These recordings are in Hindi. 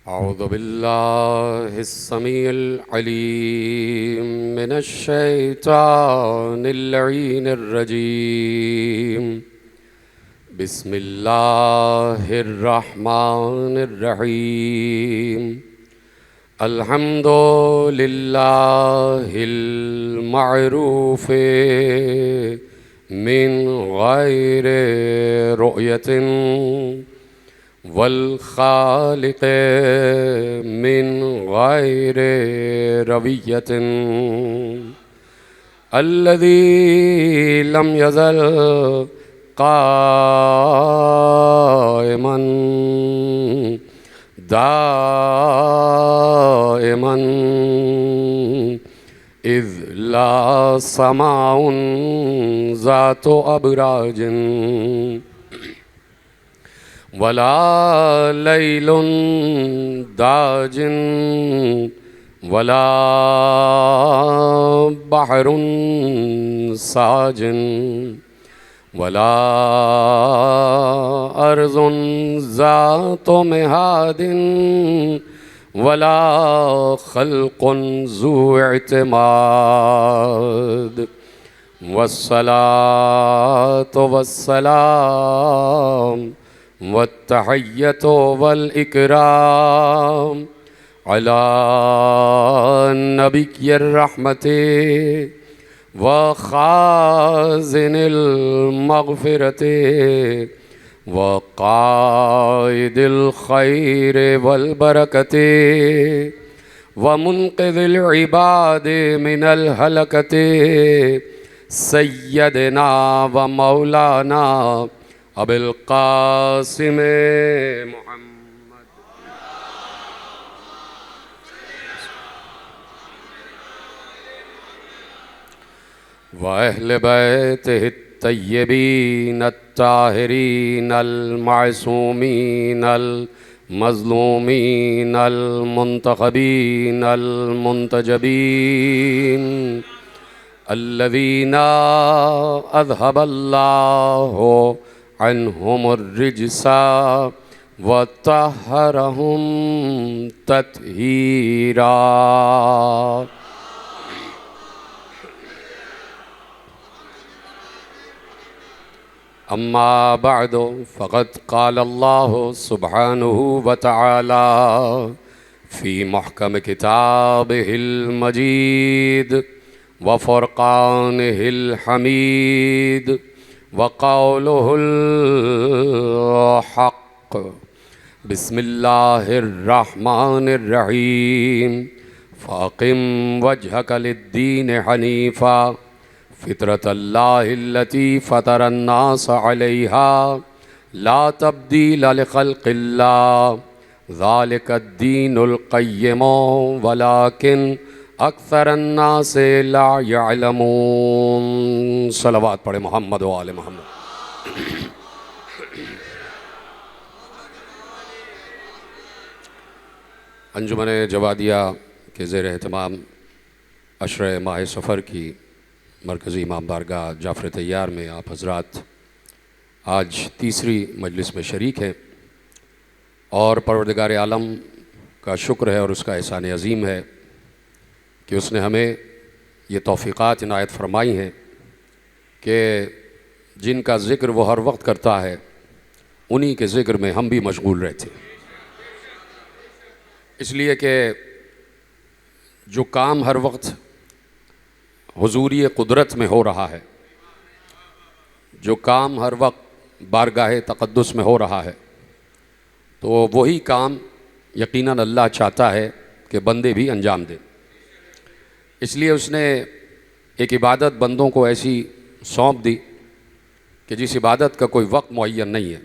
अऊज़ु बिल्लाहिस समीइल अलीम मिनश शैतानिर लईनिर रजीम। बिस्मिल्लाहिर रहमानिर रहीम। अल्हम्दुलिल्लाहिल मअरूफ़े मिन गैरि रुअयतिन वल खालिक़े मिन गैरि रवियतिन अल्लज़ी लम यज़ल क़ाइमन दाइमन इज़ ला समाउन ज़ातु अबराजिन वला लैलुन दाजिन वला बहरुन साजिन वला अर्ज़ुन ज़ातु मिहादिन वला खल्क़ुन ज़ू इत्माद वस्सलातु वस्सलाम वत्तहिय्यतु वल इकराम अला नबिय्यिर रहमति व खाज़िनिल मग़फ़िरति व क़ाइदिल खैरि वल बरकति व मुन्क़िज़िल इबादि मिनल हलकति सय्यदना व मौलाना अबिल क़ासिम मुहम्मद व अहले बैतिहि तय्यबीन अत्ताहिरीन अल मासूमीन अल मज़लूमीन अल मुंतखबीन अल मुंतजबीन अल्लज़ीना अज़हबल्लाहु अन्हुमुर रिज्सा व तहहरहुम तत्हीरा। अम्मा बअदु फ़क़द क़ाल अल्लाहु सुब्हानहु व तआला फ़ी मुहकम किताबिहिल मजीद व फ़ुरक़ानिहिल हमीद व क़ौलुहुल हक़। बिस्मिल्लाहिर रहमानिर रहीम। फ़अक़िम वजहक लिद्दीन हनीफ़ा फ़ितरतल्लाहिल्लती फ़तरन्नास अलैहा ला तब्दील लिख़ल्क़िल्लाह ज़ालिकद्दीनुल क़य्यिम वलाकिन अक्सरन्नास ला यअलमून। सलवात पढ़े मोहम्मद व आले मोहम्मद। अंजुमन जवादिया के ज़ेर एहतमाम अशरे माह सफ़र की मरकज़ी इमाम बारगाह जाफ़र तैयार में आप हज़रात आज तीसरी मजलिस में शरीक हैं और परवरदिगार आलम का शुक्र है और उसका एहसान अज़ीम है कि उसने हमें ये तौफ़ीक़ात इनायत फ़रमाई हैं कि जिनका ज़िक्र वो हर वक्त करता है उन्हीं के ज़िक्र में हम भी मशगूल रहते। इसलिए कि जो काम हर वक्त हुज़ूरी कुदरत में हो रहा है, जो काम हर वक्त बारगाह तक़द्दुस में हो रहा है, तो वही काम यकीनन अल्लाह चाहता है कि बंदे भी अंजाम दें। इसलिए उसने एक इबादत बंदों को ऐसी सौंप दी कि जिस इबादत का कोई वक्त मुअय्यन नहीं है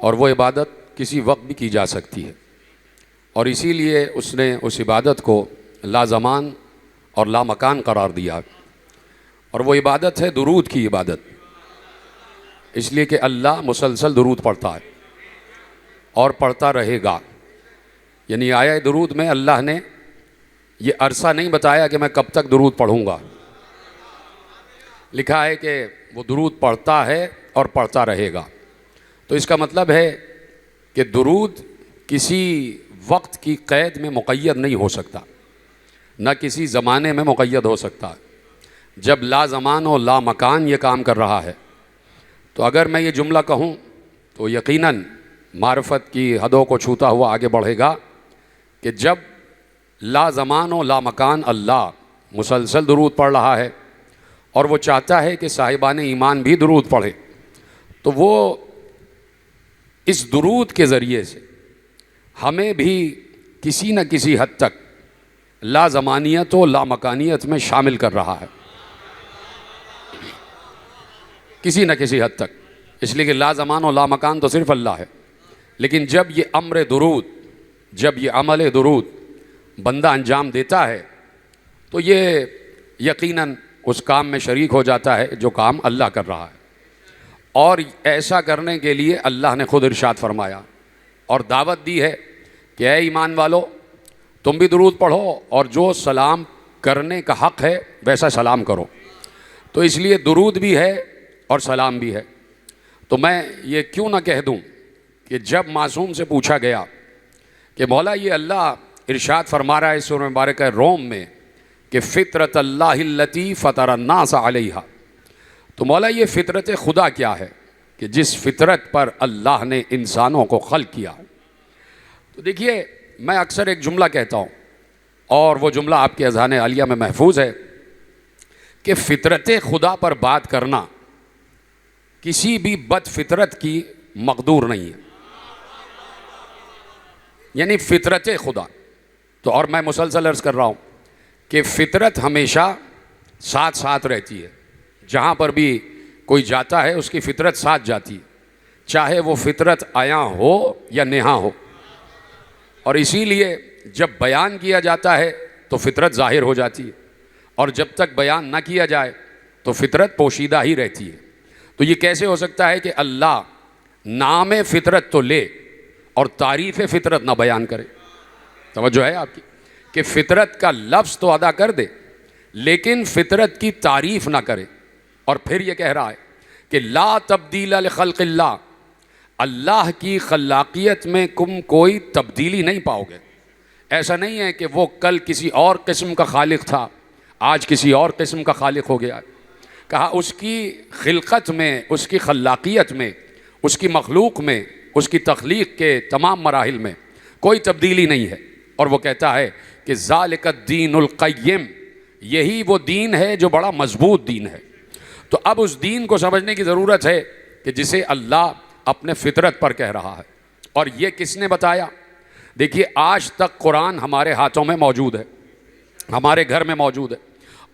और वो इबादत किसी वक्त भी की जा सकती है, और इसीलिए उसने उस इबादत को लाज़मान और लामकान करार दिया, और वो इबादत है दुरूद की इबादत। इसलिए कि अल्लाह मुसलसल दुरूद पढ़ता है और पढ़ता रहेगा। यानी आया दुरूद में अल्लाह ने ये अरसा नहीं बताया कि मैं कब तक दुरूद पढ़ूँगा, लिखा है कि वो दुरूद पढ़ता है और पढ़ता रहेगा। तो इसका मतलब है कि दुरूद किसी वक्त की क़ैद में मुक़य्यद नहीं हो सकता, न किसी ज़माने में मुक़य्यद हो सकता। जब ला ज़मान और ला मकान ये काम कर रहा है, तो अगर मैं ये जुमला कहूँ तो यकीनन मारिफत की हदों को छूता हुआ आगे बढ़ेगा कि जब ला ज़मान और ला मकान अल्लाह मुसलसल दुरूद पढ़ रहा है और वो चाहता है कि साहिबान ईमान भी दुरूद पढ़े, तो वो इस दुरूद के ज़रिए से हमें भी किसी न किसी हद तक ला ज़मानियत और ला मकानियत में शामिल कर रहा है, किसी न किसी हद तक। इसलिए कि ला ज़मान और ला मकान तो सिर्फ़ अल्लाह है, लेकिन जब ये अम्र दुरूद, जब ये अमल दुरूद बंदा अंजाम देता है तो ये यकीनन उस काम में शरीक हो जाता है जो काम अल्लाह कर रहा है। और ऐसा करने के लिए अल्लाह ने खुद इरशाद फरमाया और दावत दी है कि ऐ ईमान वालो, तुम भी दुरूद पढ़ो और जो सलाम करने का हक़ है वैसा सलाम करो। तो इसलिए दुरूद भी है और सलाम भी है। तो मैं ये क्यों ना कह दूं कि जब मासूम से पूछा गया कि मौला ये अल्लाह इरशाद फरमा रहा है सूरह मुबारक रोम में कि फ़ितरत अल्लाहिल्लती फ़तरन्नास अलैहा, तो मौला ये फ़ितरत खुदा क्या है कि जिस फ़ितरत पर अल्लाह ने इंसानों को खल्क़ किया। तो देखिए, मैं अक्सर एक जुमला कहता हूँ और वो जुमला आपके अज़हान आलिया में महफूज है कि फ़ितरत खुदा पर बात करना किसी भी बदफ़ितरत की मक़दूर नहीं है, यानी फ़ितरत खुदा। तो और मैं मुसलसल अर्ज़ कर रहा हूँ कि फ़ितरत हमेशा साथ साथ रहती है, जहाँ पर भी कोई जाता है उसकी फ़ितरत साथ जाती है, चाहे वो फ़ितरत आया हो या नेहा हो। और इसीलिए जब बयान किया जाता है तो फ़ितरत ज़ाहिर हो जाती है, और जब तक बयान ना किया जाए तो फ़ितरत पोशीदा ही रहती है। तो ये कैसे हो सकता है कि अल्लाह नाम फ़ितरत तो ले और तारीफ़ फ़ितरत ना बयान करे? तवज्जो है आपकी कि फ़ितरत का लफ्ज़ तो अदा कर दे लेकिन फ़ितरत की तारीफ़ ना करे। और फिर ये कह रहा है कि ला तब्दील लिखल्क़िल्लाह, अल्लाह की खल्लाक़ियत में तुम कोई तब्दीली नहीं पाओगे। ऐसा नहीं है कि वो कल किसी और किस्म का खालिक था, आज किसी और किस्म का खालिक हो गया। कहा उसकी खिलकत में, उसकी खल्लाक़ियत में, उसकी मखलूक में, उसकी तख्लीक़ के तमाम मराहिल में कोई तब्दीली नहीं है। और वो कहता है कि ज़ालिकद्दीनुल क़य्यिम, यही वो दीन है जो बड़ा मजबूत दीन है। तो अब उस दीन को समझने की ज़रूरत है कि जिसे अल्लाह अपने फ़ितरत पर कह रहा है। और ये किसने बताया? देखिए, आज तक कुरान हमारे हाथों में मौजूद है, हमारे घर में मौजूद है,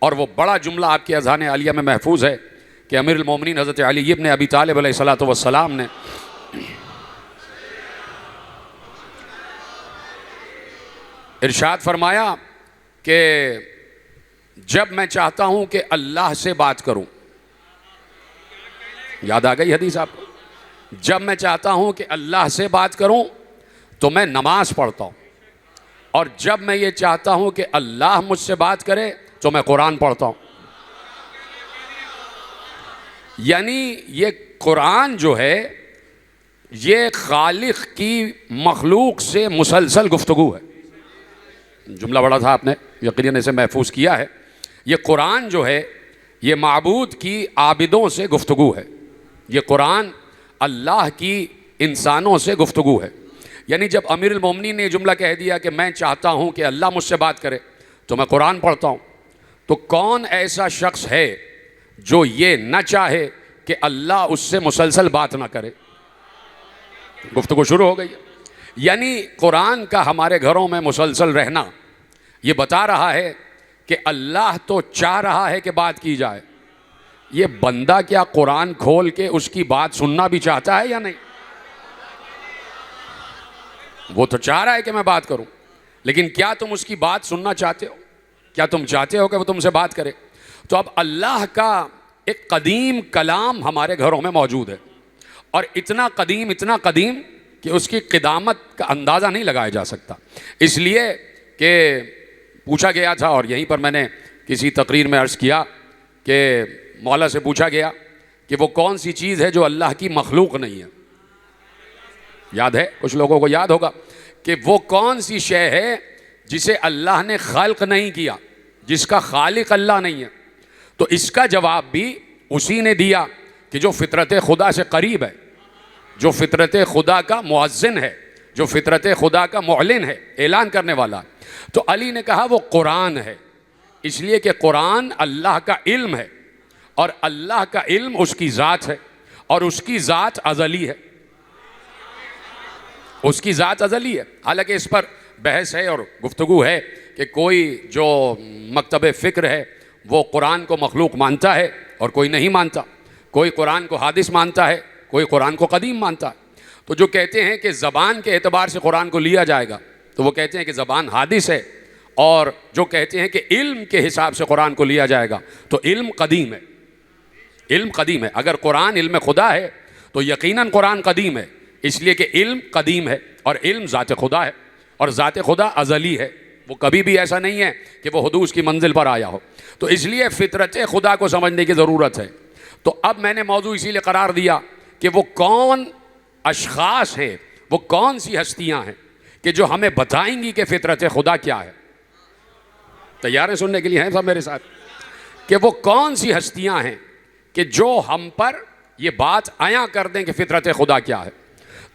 और वो बड़ा जुमला आपके अज़हान आलिया में महफूज है कि अमीरुल मोमिनीन हज़रत अली इब्न अबी तालिब अलैहिस्सलातु वस्सलाम ने इरशाद फरमाया कि जब मैं चाहता हूँ कि अल्लाह से बात करूँ, याद आ गई हदीस आपको? जब मैं चाहता हूँ कि अल्लाह से बात करूँ तो मैं नमाज पढ़ता हूँ, और जब मैं ये चाहता हूँ कि अल्लाह मुझसे बात करे तो मैं कुरान पढ़ता हूँ। यानी ये कुरान जो है ये खालिक की मखलूक से मुसलसल गुफ्तगू है। जुमला बड़ा था, आपने यकीनन इसे महफूज किया है। ये कुरान जो है ये माबूद की आबिदों से गुफ्तगू है, ये कुरान अल्लाह की इंसानों से गुफ्तगू है। यानी जब अमीरुल मोमिनीन ने जुमला कह दिया कि मैं चाहता हूँ कि अल्लाह मुझसे बात करे तो मैं कुरान पढ़ता हूँ, तो कौन ऐसा शख्स है जो ये न चाहे कि अल्लाह उससे मुसलसल बात ना करे? गुफ्तगू शुरू हो गई है। यानी कुरान का हमारे घरों में मुसलसल रहना ये बता रहा है कि अल्लाह तो चाह रहा है कि बात की जाए, ये बंदा क्या कुरान खोल के उसकी बात सुनना भी चाहता है या नहीं? वो तो चाह रहा है कि मैं बात करूं, लेकिन क्या तुम उसकी बात सुनना चाहते हो? क्या तुम चाहते हो कि वो तुमसे बात करे? तो अब अल्लाह का एक कदीम कलाम हमारे घरों में मौजूद है, और इतना कदीम कि उसकी क़िदामत का अंदाज़ा नहीं लगाया जा सकता। इसलिए कि पूछा गया था, और यहीं पर मैंने किसी तकरीर में अर्ज़ किया कि मौला से पूछा गया कि वो कौन सी चीज़ है जो अल्लाह की मखलूक नहीं है। याद है? कुछ लोगों को याद होगा कि वो कौन सी शय है जिसे अल्लाह ने खल्क नहीं किया, जिसका खालिक अल्लाह नहीं है। तो इसका जवाब भी उसी ने दिया कि जो फितरत खुदा से करीब है, जो फितरत खुदा का मुअज्जिन है, जो फितरत खुदा का मुअलिन है, ऐलान करने वाला। तो अली ने कहा वो कुरान है, इसलिए कि कुरान अल्लाह का इल्म है और अल्लाह का इल्म उसकी ज़ात है और उसकी ज़ात अज़ली है, उसकी ज़ात अज़ली है। हालांकि इस पर बहस है और गुफ्तगू है कि कोई जो मकतब फ़िक्र है वो कुरान को मखलूक मानता है और कोई नहीं मानता, कोई कुरान को हादिस मानता है, कोई कुरान को कदीम मानता है। तो जो कहते हैं कि ज़बान के एतबार से कुरान को लिया जाएगा तो वो कहते हैं कि ज़बान हादिस है, और जो कहते हैं कि इल्म के हिसाब से कुरान को लिया जाएगा तो इल्म कदीम है, इल्म कदीम है। अगर कुरान इल्म खुदा है तो यकीनन कुरान कदीम है, इसलिए कि इल्म कदीम है और इल्म ज़ात खुदा है और ज़ात खुदा अज़ली है, वो कभी भी ऐसा नहीं है कि वो हुदूस की मंजिल पर आया हो। तो इसलिए फितरत खुदा को समझने की ज़रूरत है। तो अब मैंने मौजू इसीलिए करार दिया कि वो कौन अशख़ास हैं, वो कौन सी हस्तियाँ हैं कि जो हमें बताएंगी कि फितरत खुदा क्या है। तैयार हैं सुनने के लिए? हैं सब मेरे साथ? कि वो कौन सी हस्तियाँ हैं कि जो हम पर ये बात आया कर दें कि फितरत खुदा क्या है।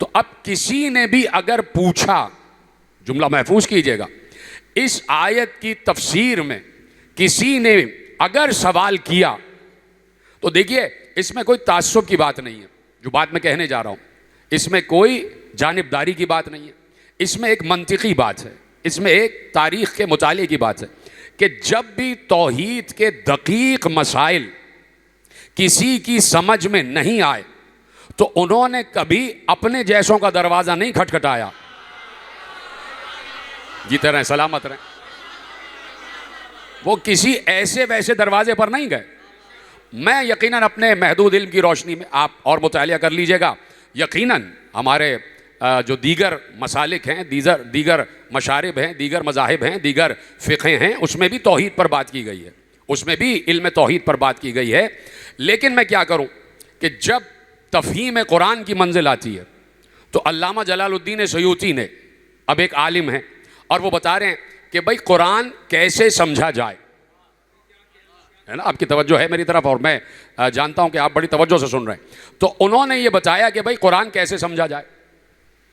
तो अब किसी ने भी अगर पूछा, जुमला महफूज कीजिएगा, इस आयत की तफसीर में किसी ने अगर सवाल किया तो देखिए इसमें कोई ताज्जुब की बात नहीं है, जो बात मैं कहने जा रहा हूँ इसमें कोई जानिबदारी की बात नहीं है, इसमें एक मंतिकी बात है, इसमें एक तारीख़ के मुताले की बात है कि जब भी तौहीद के दकीक मसाइल किसी की समझ में नहीं आए तो उन्होंने कभी अपने जैसों का दरवाज़ा नहीं खटखटाया। जीते रहें, सलामत रहें। वो किसी ऐसे वैसे दरवाजे पर नहीं गए। मैं यकीनन अपने महदूद इल्म की रोशनी में, आप और मुतालिया कर लीजिएगा, यकीनन हमारे जो दीगर मसालिक हैं, दीगर मशारिब हैं, दीगर मज़ाहिब हैं, दीगर फ़िक़्हें हैं, उसमें भी तौहीद पर बात की गई है, उसमें भी इल्म तौहीद पर बात की गई है। लेकिन मैं क्या करूं कि जब तफ़हीम कुरान की मंजिल आती है तो अल्लामा जलालुद्दीन सयूती ने, अब एक आलिम है और वो बता रहे हैं कि भाई कुरान कैसे समझा जाए, है ना। आपकी तवज्जो है मेरी तरफ और मैं जानता हूं कि आप बड़ी तवज्जो से सुन रहे हैं। तो उन्होंने ये बताया कि भाई कुरान कैसे समझा जाए।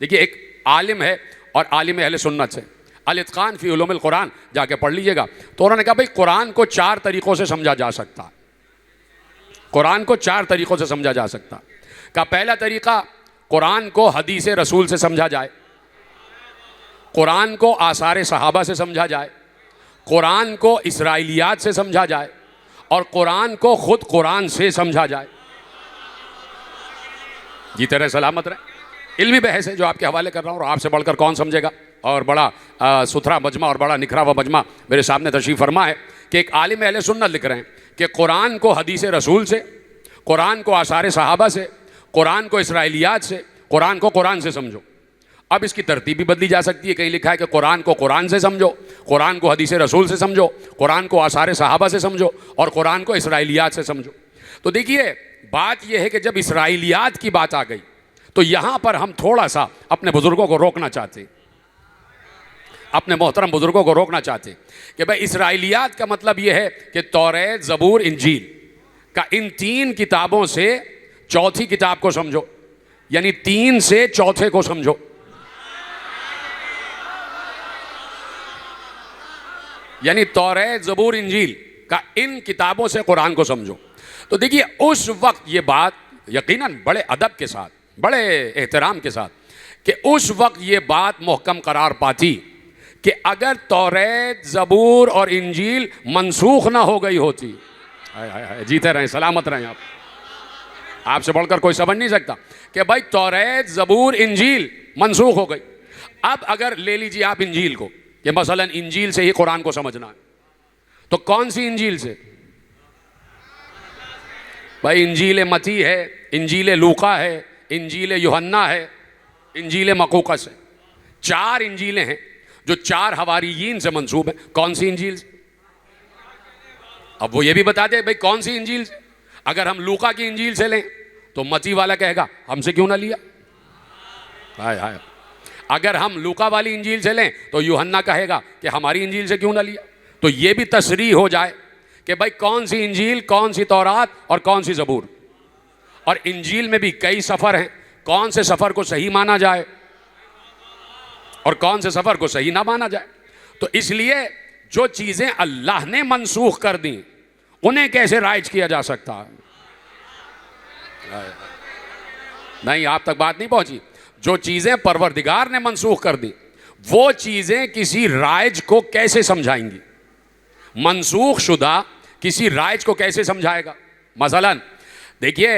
देखिए एक आलिम है और आलिम अहले सुन्नत से, अल-इत्क़ान फ़ी उलूमिल कुरान जाके पढ़ लीजिएगा। तो उन्होंने कहा भाई कुरान को 4 तरीक़ों से समझा जा सकता है, कुरान को 4 तरीक़ों से समझा जा सकता। का पहला तरीक़ा, कुरान को हदीस रसूल से समझा जाए, कुरान को आसार सहाबा से समझा जाए, कुरान को इसराइलियात से समझा जाए और कुरान को ख़ुद कुरान से समझा जाए। जीते रहे, सलामत रहे। इल्मी बहस है जो आपके हवाले कर रहा हूँ और आपसे बढ़कर कौन समझेगा। और बड़ा सुथरा मजमा और बड़ा निखरा हुआ मजमा मेरे सामने तशरीफ़ फरमा है कि एक आलिम अहले सुन्नत लिख रहे हैं कि कुरान को हदीस रसूल से, कुरान को आसार सहाबा से, कुरान को इसराइलियात से, कुरान को कुरान से समझो। अब इसकी तरतीब भी बदली जा सकती है। कहीं लिखा है कि कुरान को कुरान से समझो, कुरान को हदीस रसूल से समझो, कुरान को आसार सहाबा से समझो और कुरान को इसराइलियात से समझो। तो देखिए बात यह है कि जब इसराइलियात की बात आ गई तो यहाँ पर हम थोड़ा सा अपने बुज़ुर्गों को रोकना चाहते, अपने मोहतरम बुज़ुर्गों को रोकना चाहते कि भाई इसराइलियात का मतलब यह है कि तौरात, ज़बूर, इंजील का इन 3 किताबों से चौथी किताब को समझो, यानी 3 से चौथे को समझो। यानी तौरात, ज़बूर, इंजील का इन किताबों से कुरान को समझो। तो देखिए उस वक्त ये बात यकीनन बड़े अदब के साथ, बड़े एहतराम के साथ, कि उस वक्त ये बात मुहकम करार पाती कि अगर तौरात, ज़बूर और इंजील मनसूख ना हो गई होती। जीते रहें, सलामत रहें। आपसे बढ़कर कोई समझ नहीं सकता कि भाई तौरात, ज़बूर, इंजील मनसूख हो गई। अब अगर ले लीजिए आप इंजील को, कि मसलन इंजील से ही कुरान को समझना है, तो कौन सी इंजील से? भाई इंजील मती है, इंजील लूका है, इंजील यूहन्ना है, इंजील मकूकस है। 4 इंजीलें हैं जो 4 हवारियीन से मंसूब हैं। कौन सी इंजील से? अब वो ये भी बता दे भाई कौन सी इंजील से। अगर हम लूका की इंजील से लें तो मती वाला कहेगा हमसे क्यों ना लिया। हाय हाय। अगर हम लूका वाली इंजील से लें तो यूहन्ना कहेगा कि हमारी इंजील से क्यों ना लिया। तो ये भी तसरीह हो जाए कि भाई कौन सी इंजील, कौन सी तौरात और कौन सी ज़बूर। और इंजील में भी कई सफ़र हैं, कौन से सफ़र को सही माना जाए और कौन से सफ़र को सही ना माना जाए। तो इसलिए जो चीज़ें अल्लाह ने मनसूख कर दी उन्हें कैसे राइज किया जा सकता है? नहीं, आप तक बात नहीं पहुंची। जो चीज़ें परवरदिगार ने मनसूख कर दी वो चीज़ें किसी राइज को कैसे समझाएंगी? मनसूख शुदा किसी राइज को कैसे समझाएगा? मसलन देखिए,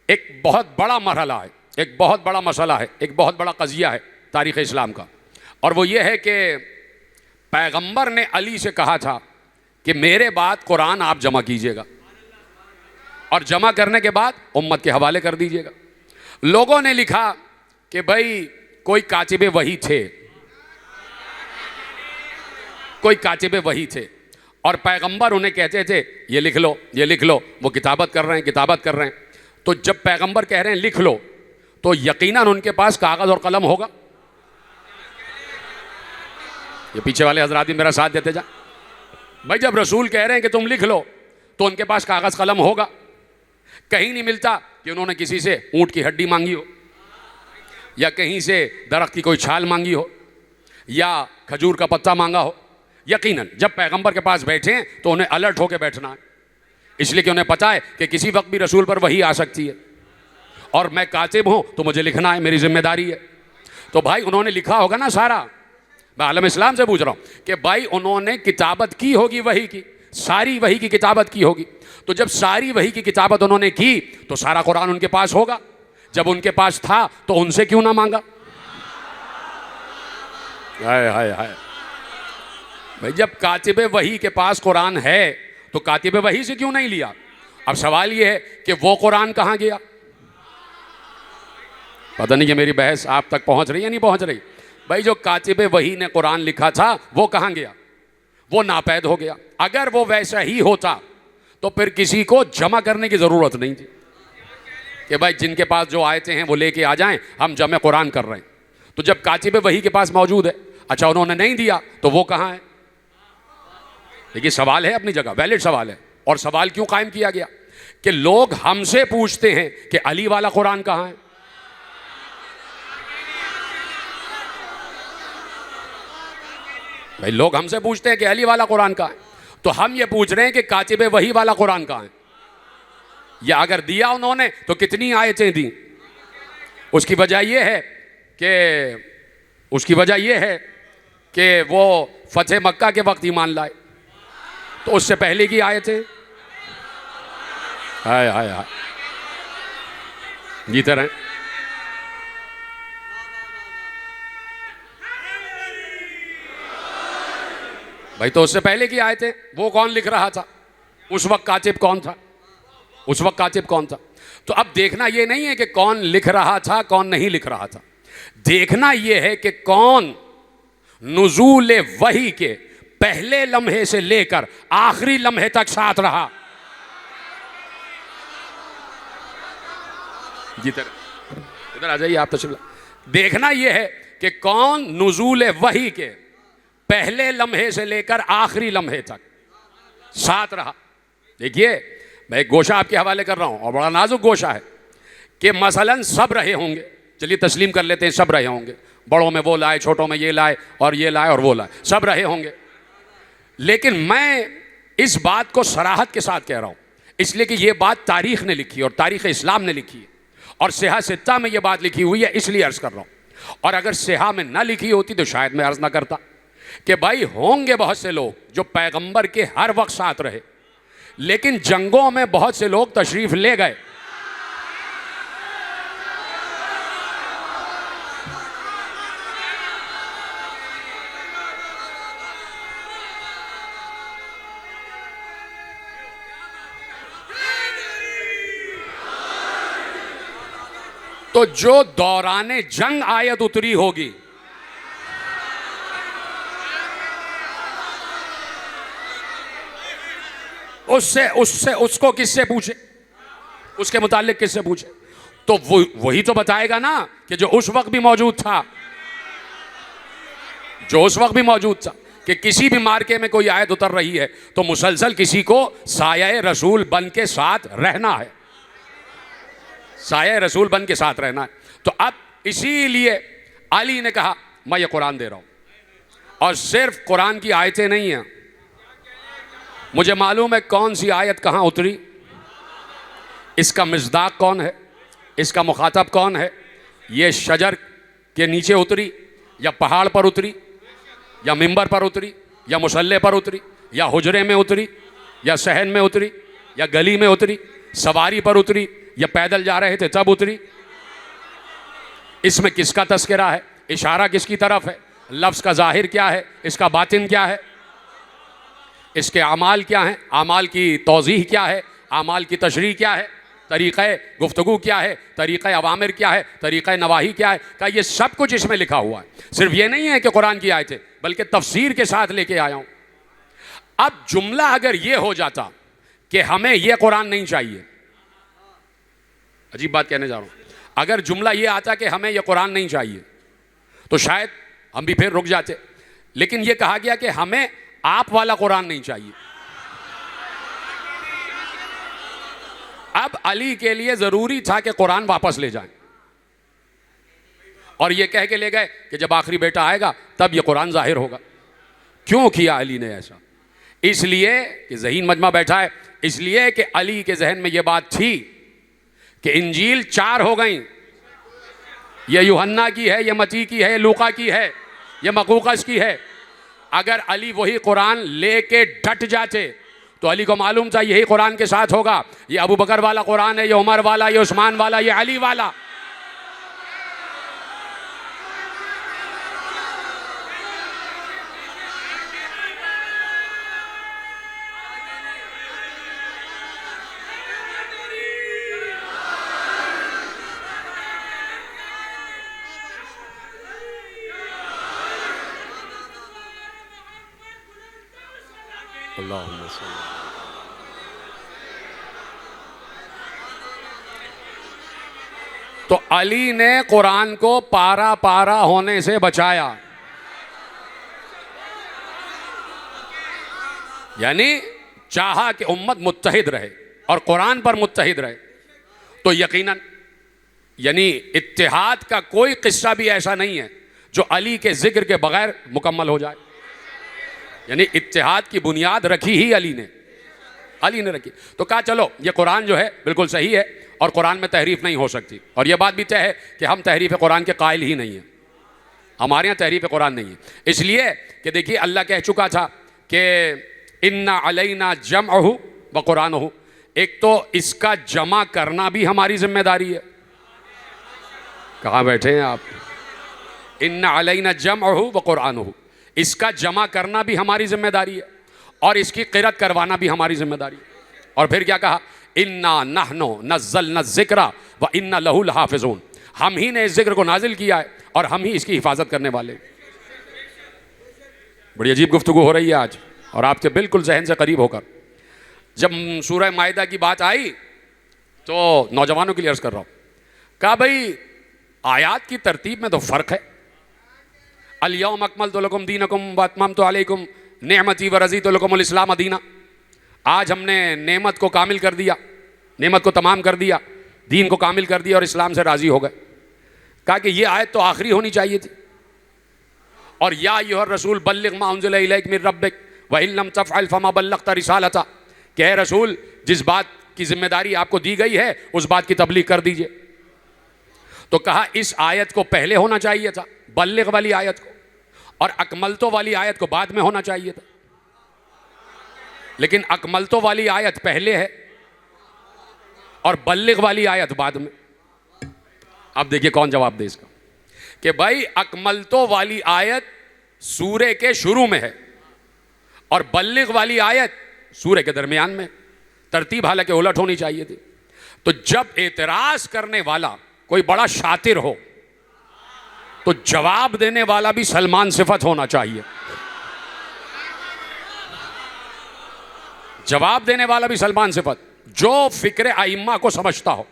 एक बहुत बड़ा मरहला है, एक बहुत बड़ा मसला है, एक बहुत बड़ा कज़िया है तारीख़ इस्लाम का, और वो ये है कि पैगंबर ने अली से कहा था कि मेरे बाद कुरान आप जमा कीजिएगा और जमा करने के बाद उम्मत के हवाले कर दीजिएगा। लोगों ने लिखा कि भाई कोई कातिबे वही थे, कोई कातिबे वही थे, और पैगंबर उन्हें कहते थे ये लिख लो, ये लिख लो। वो किताबत कर रहे हैं, किताबत कर रहे हैं। तो जब पैगंबर कह रहे हैं लिख लो, तो यकीनन उनके पास कागज़ और कलम होगा। ये पीछे वाले हजरात भी मेरा साथ देते जा। भाई जब रसूल कह रहे हैं कि तुम लिख लो तो उनके पास कागज़ कलम होगा। कहीं नहीं मिलता कि उन्होंने किसी से ऊँट की हड्डी मांगी हो, या कहीं से दरख्त की कोई छाल मांगी हो, या खजूर का पत्ता मांगा हो। यकीनन जब पैगंबर के पास बैठे हैं तो उन्हें अलर्ट होकर बैठना है, इसलिए कि उन्हें पता है कि किसी वक्त भी रसूल पर वही आ सकती है, और मैं कातिब हूँ तो मुझे लिखना है, मेरी जिम्मेदारी है। तो भाई उन्होंने लिखा होगा ना सारा। मैं आलम इस्लाम से पूछ रहा हूँ कि भाई उन्होंने किताबत की होगी वही की, सारी वही की किताबत की होगी। तो जब सारी वही की किताबत उन्होंने की तो सारा कुरान उनके पास होगा। जब उनके पास था तो उनसे क्यों ना मांगा? हाय हाय हाय। भाई जब कातिबे वही के पास कुरान है तो कातिबे वही से क्यों नहीं लिया? अब सवाल ये है कि वो कुरान कहाँ गया? पता नहीं कि मेरी बहस आप तक पहुंच रही है नहीं पहुंच रही। भाई जो कातिबे वही ने कुरान लिखा था वो कहाँ गया? वो नापैद हो गया। अगर वो वैसा ही होता तो फिर किसी को जमा करने की ज़रूरत नहीं थी कि भाई जिनके पास जो आयतें हैं वो लेके आ जाएं, हम जमे कुरान कर रहे हैं। तो जब कातिबे वही के पास मौजूद है, अच्छा उन्होंने नहीं दिया तो वो कहाँ है? देखिए सवाल है अपनी जगह, वैलिड सवाल है। और सवाल क्यों कायम किया गया कि लोग हमसे पूछते हैं कि अली वाला कुरान कहाँ है? भाई लोग हमसे पूछते हैं कि अली वाला कुरान कहाँ है, तो हम ये पूछ रहे हैं कि कातिबे वही वाला कुरान कहाँ है? या अगर दिया उन्होंने तो कितनी आयतें दी? उसकी वजह यह है कि वो फतेह मक्का के वक्त ईमान लाए, तो उससे पहले की आयतें। हाय हाय हाय, जीते रहें। भाई तो उससे पहले की आयतें, वो कौन लिख रहा था? उस वक्त कातिब कौन था? उस वक्त कातिब कौन था? तो अब देखना ये नहीं है कि कौन लिख रहा था कौन नहीं लिख रहा था, देखना ये है कि कौन नुज़ूल वही के पहले लम्हे से लेकर आखिरी लम्हे तक साथ रहा। जी इधर आ जाइए आप तशरीफ। देखना यह है कि कौन नुज़ूल वही के पहले लम्हे से लेकर आखिरी लम्हे तक साथ रहा। देखिए मैं एक गोशा आपके हवाले कर रहा हूं और बड़ा नाजुक गोशा है कि मसलन सब रहे होंगे, चलिए तस्लीम कर लेते हैं सब रहे होंगे, बड़ों में वो लाए, छोटों में ये लाए और ये लाए और वो लाए, सब रहे होंगे। लेकिन मैं इस बात को सराहत के साथ कह रहा हूं इसलिए कि ये बात तारीख ने लिखी और तारीख इस्लाम ने लिखी है, और सिहा सित्ता में ये बात लिखी हुई है, इसलिए अर्ज कर रहा हूं। और अगर सिहा में ना लिखी होती तो शायद मैं अर्ज ना करता कि भाई होंगे बहुत से लोग जो पैगंबर के हर वक्त साथ रहे, लेकिन जंगों में बहुत से लोग तशरीफ ले गए। तो जो दौराने जंग आयत उतरी होगी उसको किससे पूछे, उसके मुतालिक किससे पूछे? तो वही तो बताएगा ना कि जो उस वक्त भी मौजूद था जो उस वक्त भी मौजूद था कि किसी भी मार्के में कोई आयत उतर रही है तो मुसलसल किसी को साये रसूल बन के साथ रहना है, साये रसूल बन के साथ रहना है। तो अब इसीलिए अली ने कहा मैं ये कुरान दे रहा हूं, और सिर्फ कुरान की आयतें नहीं हैं, मुझे मालूम है कौन सी आयत कहां उतरी, इसका मिज़दाक कौन है, इसका मुखातब कौन है, ये शजर के नीचे उतरी या पहाड़ पर उतरी या मिंबर पर उतरी या मुसल्ले पर उतरी या हुजरे में उतरी या सहन में उतरी या गली में उतरी, सवारी पर उतरी या पैदल जा रहे थे तब उतरी, इसमें किसका तस्करा है, इशारा किसकी तरफ है, लफ्ज़ का ज़ाहिर क्या है, इसका बातिन क्या है, इसके अमाल क्या हैं, अमाल की तौज़ीह क्या है, अमाल की तशरीह क्या है, तरीक़े गुफ्तगू क्या है, तरीक़े अवामिर क्या है, तरीक़े नवाही क्या है, का ये सब कुछ इसमें लिखा हुआ है। सिर्फ ये नहीं है कि कुरान की आयतें, बल्कि तफसीर के साथ लेके आया हूँ। अब जुमला अगर ये हो जाता कि हमें ये कुरान नहीं चाहिए, अजीब बात कहने जा रहा हूँ, अगर जुमला ये आता कि हमें ये कुरान नहीं चाहिए तो शायद हम भी फिर रुक जाते, लेकिन ये कहा गया कि हमें आप वाला कुरान नहीं चाहिए। अब अली के लिए जरूरी था कि कुरान वापस ले जाएं, और ये कह के ले गए कि जब आखिरी बेटा आएगा तब ये कुरान जाहिर होगा। क्यों किया अली ने ऐसा? इसलिए कि ज़हीन मजमा बैठा है, इसलिए कि अली के जहन में ये बात थी कि इंजील 4 हो गई, ये यूहन्ना की है, ये मती की है, ये लूका की है, ये मकूकस की है। अगर अली वही कुरान लेके डट जाते तो अली को मालूम था यही कुरान के साथ होगा, ये अबू बकर वाला कुरान है, ये उमर वाला, ये उस्मान वाला, ये अली वाला। तो अली ने कुरान को पारा पारा होने से बचाया, यानी चाहा कि उम्मत मुत्तहिद रहे और कुरान पर मुत्तहिद रहे। तो यकीनन यानी इत्तिहाद का कोई किस्सा भी ऐसा नहीं है जो अली के जिक्र के बगैर मुकम्मल हो जाए, यानी इत्तिहाद की बुनियाद रखी ही अली ने रखी। तो कहा चलो ये कुरान जो है बिल्कुल सही है और कुरान में तहरीफ नहीं हो सकती, और यह बात भी तय है कि हम तहरीफ कुरान के कायल ही नहीं हैं, हमारे यहाँ तहरीफ कुरान नहीं है। इसलिए कि देखिए अल्लाह कह चुका था कि इन्ना अलैना जमअहु व कुरानहु, एक तो इसका जमा करना भी हमारी जिम्मेदारी है। कहाँ बैठे हैं आप? इन्ना अलैना जमअहु व कुरानहु, इसका जमा करना भी हमारी जिम्मेदारी है और इसकी क़िरात करवाना भी हमारी जिम्मेदारी है। और फिर क्या कहा? इन्ना नहनु नज़्ज़लना ज़िक्रा व इन्ना लहु लहाफ़िज़ून, हम ही ने इस जिक्र को नाजिल किया है और हम ही इसकी हिफाजत करने वाले। बड़ी अजीब गुफ्तगू हो रही है आज, और आपके बिल्कुल जहन से करीब होकर। जब सूरह माइदा की बात आई तो नौजवानों के लिए अर्ज़ कर रहा हूँ, कहा भाई आयात की तरतीब में तो फ़र्क है। अल-यौम अकमलतु लकुम दीनकुम व अतममतु अलैकुम निअमती व रज़ीतु लकुमुल इस्लाम दीना, आज हमने नेमत को कामिल कर दिया, नेमत को तमाम कर दिया, दीन को कामिल कर दिया और इस्लाम से राज़ी हो गए। कहा कि ये आयत तो आखिरी होनी चाहिए थी, और या अय्युहर रसूल बल्लिग मा उन्ज़िला इलैक मिन रब्बिक व इन लम तफ़अल फमा बल्लग़्ता रिसालता, कि हे रसूल जिस बात की जिम्मेदारी आपको दी गई है उस बात की तबलीग कर दीजिए। तो कहा इस आयत को पहले होना चाहिए था, बल्लिग वाली आयत को, और अकमलतो वाली आयत को बाद में होना चाहिए था, लेकिन अकमलतो वाली आयत पहले है और बल्लिग वाली आयत बाद में। अब देखिए कौन जवाब दे इसका, कि भाई अकमलतो वाली आयत सूरे के शुरू में है और बल्लिग वाली आयत सूरे के दरमियान में, तरतीब हालांकि उलट होनी चाहिए थी। तो जब एतराज करने वाला कोई बड़ा शातिर हो तो जवाब देने वाला भी सलमान सिफत होना चाहिए, जवाब देने वाला भी सलमान सिफत, जो फिक्र आइम्मा को समझता हो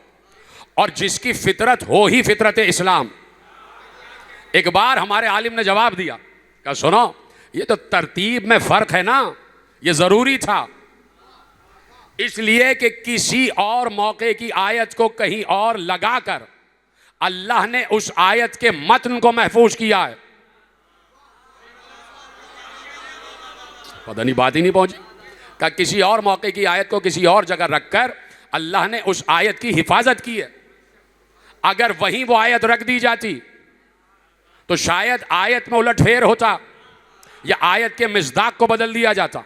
और जिसकी फितरत हो ही फितरत इस्लाम। एक बार हमारे आलिम ने जवाब दिया, कहा सुनो, ये तो तरतीब में फर्क है ना, ये जरूरी था इसलिए कि किसी और मौके की आयत को कहीं और लगाकर अल्लाह ने उस आयत के मतन को महफूज किया है। पता नहीं बात ही नहीं पहुंची। का किसी और मौके की आयत को किसी और जगह रखकर अल्लाह ने उस आयत की हिफाजत की है। अगर वहीं वो आयत रख दी जाती तो शायद आयत में उलटफेर होता या आयत के मिज़दाक को बदल दिया जाता।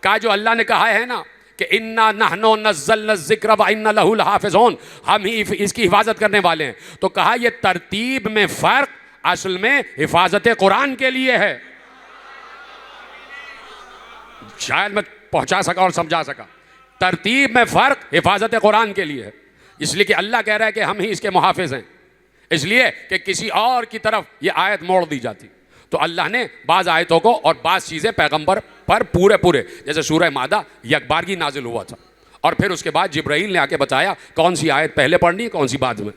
का जो अल्लाह ने कहा है ना कि इन्ना नहनो नज़्ज़लना ज़िक्र व इन्ना लहू लहाफ़िज़ून, हम ही इसकी हिफाजत करने वाले हैं, तो कहा यह तरतीब में फ़र्क असल में हिफाजत कुरान के लिए है। शायद मैं पहुंचा सका और समझा सका। तरतीब में फ़र्क हिफाजत कुरान के लिए है, इसलिए कि अल्लाह कह रहा है कि हम ही इसके मुहाफ़िज़ हैं, इसलिए कि किसी और की तरफ ये आयत मोड़ दी जाती तो अल्लाह ने बाज़ आयतों को और बाज़ चीज़ें पैगंबर पर पूरे जैसे सूरह मादा यकबारगी नाजिल हुआ था और फिर उसके बाद जिब्राइल ने आके बताया कौन सी आयत पहले पढ़नी है कौन सी बाद में।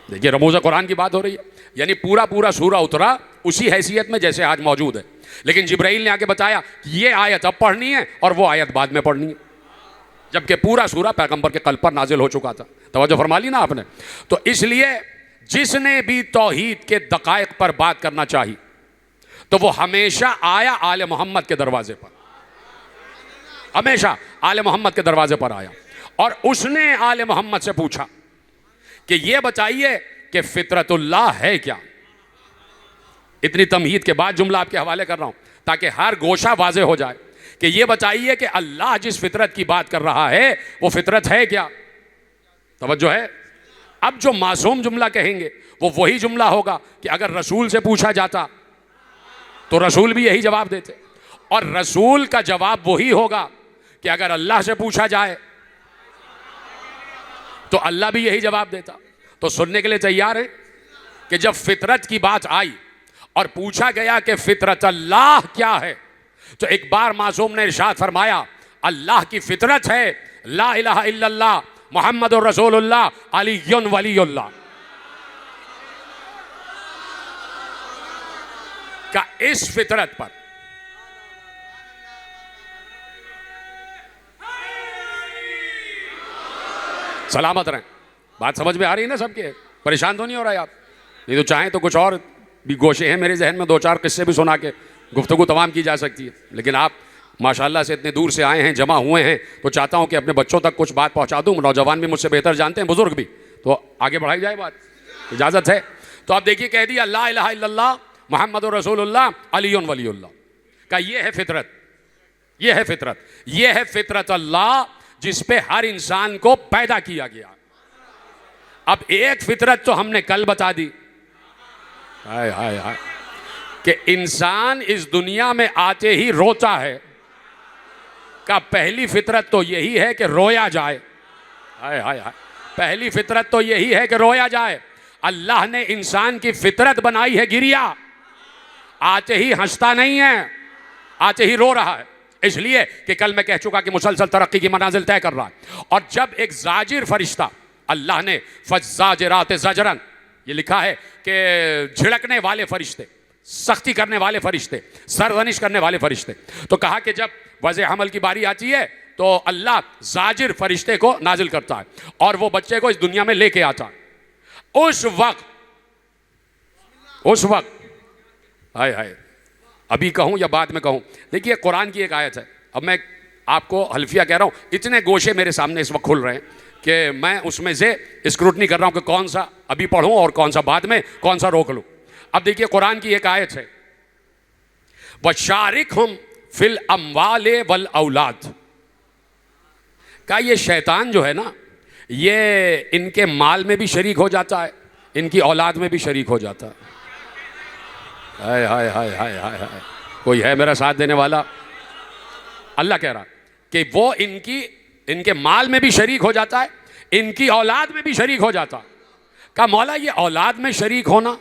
देखिए रमूज़ कुरान की बात हो रही है, यानी पूरा सूरा उतरा उसी हैसियत में जैसे आज मौजूद है, लेकिन जिब्राइल ने आके बताया कि ये आयत अब पढ़नी है और वो आयत बाद में पढ़नी है, जबकि पूरा सूरा पैगंबर के कल्ब पर नाजिल हो चुका था। तवज्जो फरमा ली ना आपने। तो इसलिए जिसने भी तौहीद के दकाइक पर बात करना चाहिए तो वो हमेशा आया आले मोहम्मद के दरवाजे पर, हमेशा आले मोहम्मद के दरवाजे पर आया और उसने आले मोहम्मद से पूछा कि ये बताइए कि फितरतुल्लाह है क्या। इतनी तमहीद के बाद जुमला आपके हवाले कर रहा हूं ताकि हर गोशा वाज़े हो जाए कि ये बताइए कि अल्लाह जिस फितरत की बात कर रहा है वो फितरत है क्या। तवज्जो है। अब जो मासूम जुमला कहेंगे वो वही जुमला होगा कि अगर रसूल से पूछा जाता तो रसूल भी यही जवाब देते, और रसूल का जवाब वही होगा कि अगर अल्लाह से पूछा जाए तो अल्लाह भी यही जवाब देता। तो सुनने के लिए तैयार है कि जब फितरत की बात आई और पूछा गया कि फितरत अल्लाह क्या है, तो एक बार मासूम ने इरशाद फरमाया अल्लाह की फितरत है ला इलाहा इल्लल्लाह मुहम्मदुर रसूलुल्लाह अलीयुन वलीयुल्लाह। का इस फितरत पर सलामत रहें। बात समझ में आ रही है ना सबके? परेशान तो नहीं हो रहा है आप? नहीं तो चाहें तो कुछ और भी गोशे हैं मेरे जहन में, दो चार किस्से भी सुना के गुफ्तगू तमाम की जा सकती है, लेकिन आप माशाल्लाह से इतने दूर से आए हैं, जमा हुए हैं, तो चाहता हूं कि अपने बच्चों तक कुछ बात पहुंचा दूं। नौजवान भी मुझसे बेहतर जानते हैं, बुजुर्ग भी, तो आगे बढ़ाई जाए बात, इजाज़त है। तो आप देखिए कह दिया ला इलाहा इल्लल्लाह मुहम्मदुर रसूलुल्लाह अलीयुन वलीयुल्लाह। का ये है फितरत, ये है फितरत, ये है फितरत अल्लाह जिस पे हर इंसान को पैदा किया गया। अब एक फितरत तो हमने कल बता दी, हाय हाय हाय, कि इंसान इस दुनिया में आते ही रोता है। का पहली फितरत तो यही है कि रोया जाए, हाय हाय हाय, पहली फितरत तो यही है कि रोया जाए। अल्लाह ने इंसान की फितरत बनाई है गिरिया, आते ही हंसता नहीं है, आते ही रो रहा है, इसलिए कि कल मैं कह चुका कि मुसलसल तरक्की की मनाजिल तय कर रहा है। और जब एक जाजिर फरिश्ता, अल्लाह ने फज़्ज़ाजिरात ज़जरन, ये लिखा है कि झिड़कने वाले फरिश्ते, सख्ती करने वाले फरिश्ते, सरजनिश करने वाले फरिश्ते, तो कहा कि जब वज़े हमल की बारी आती है तो अल्लाह जाजिर फरिश्ते को नाजिल करता है और वो बच्चे को इस दुनिया में लेके आता है। उस वक्त हाय हाय, अभी कहूं या बाद में कहूं, देखिए कुरान की एक आयत है। अब मैं आपको हल्फिया कह रहा हूं, इतने गोशे मेरे सामने इस वक्त खुल रहे हैं कि मैं उसमें से स्क्रूटनी कर रहा हूं कि कौन सा अभी पढ़ूं और कौन सा बाद में, कौन सा रोक लूं। अब देखिए कुरान की एक आयत है, वशारिकहुम फिल अम्वाले वल औलाद। का ये शैतान जो है ना, ये इनके माल में भी शरीक हो जाता है, इनकी औलाद में भी शरीक हो जाता है। हाय हाय हाय हाय हाय हाय, कोई है मेरा साथ देने वाला? अल्लाह कह रहा कि वो इनके माल में भी शरीक हो जाता है, इनकी औलाद में भी शरीक हो जाता है। कहा मौला ये औलाद में शरीक होना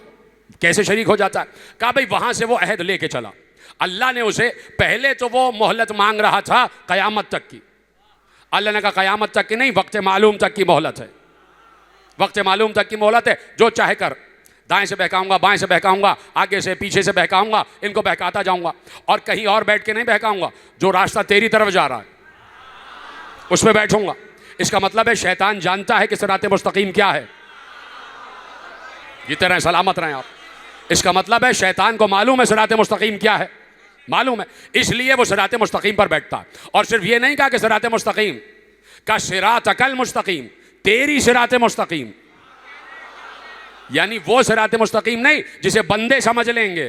कैसे शरीक हो जाता है? कहा भाई वहां से वो अहद लेके चला, अल्लाह ने उसे, पहले तो वो मोहलत मांग रहा था क़यामत तक की, अल्लाह ने कहा क़यामत तक की नहीं, वक्त मालूम तक की मोहलत है, वक्त मालूम तक की मोहलत है, जो चाहे कर। दाएं से बहकाऊंगा, बाएं से बहकाऊंगा, आगे से पीछे से बहकाऊंगा, इनको बहकाता जाऊंगा और कहीं और बैठ के नहीं बहकाऊंगा। जो रास्ता तेरी तरफ जा रहा है उस पर बैठूंगा। इसका मतलब है शैतान जानता है कि सिराते मुस्तकीम क्या है। जीते रहें, सलामत रहें आप। इसका मतलब है शैतान को मालूम है सिराते मुस्तकीम क्या है, मालूम है, इसलिए वो सिराते मुस्तकीम पर बैठता है। और सिर्फ ये नहीं कहा कि सिराते मुस्तकीम का, सिरातकल मुस्तकीम, तेरी सिराते मुस्तकीम, यानी वो सिराते मुस्तकीम नहीं जिसे बंदे समझ लेंगे,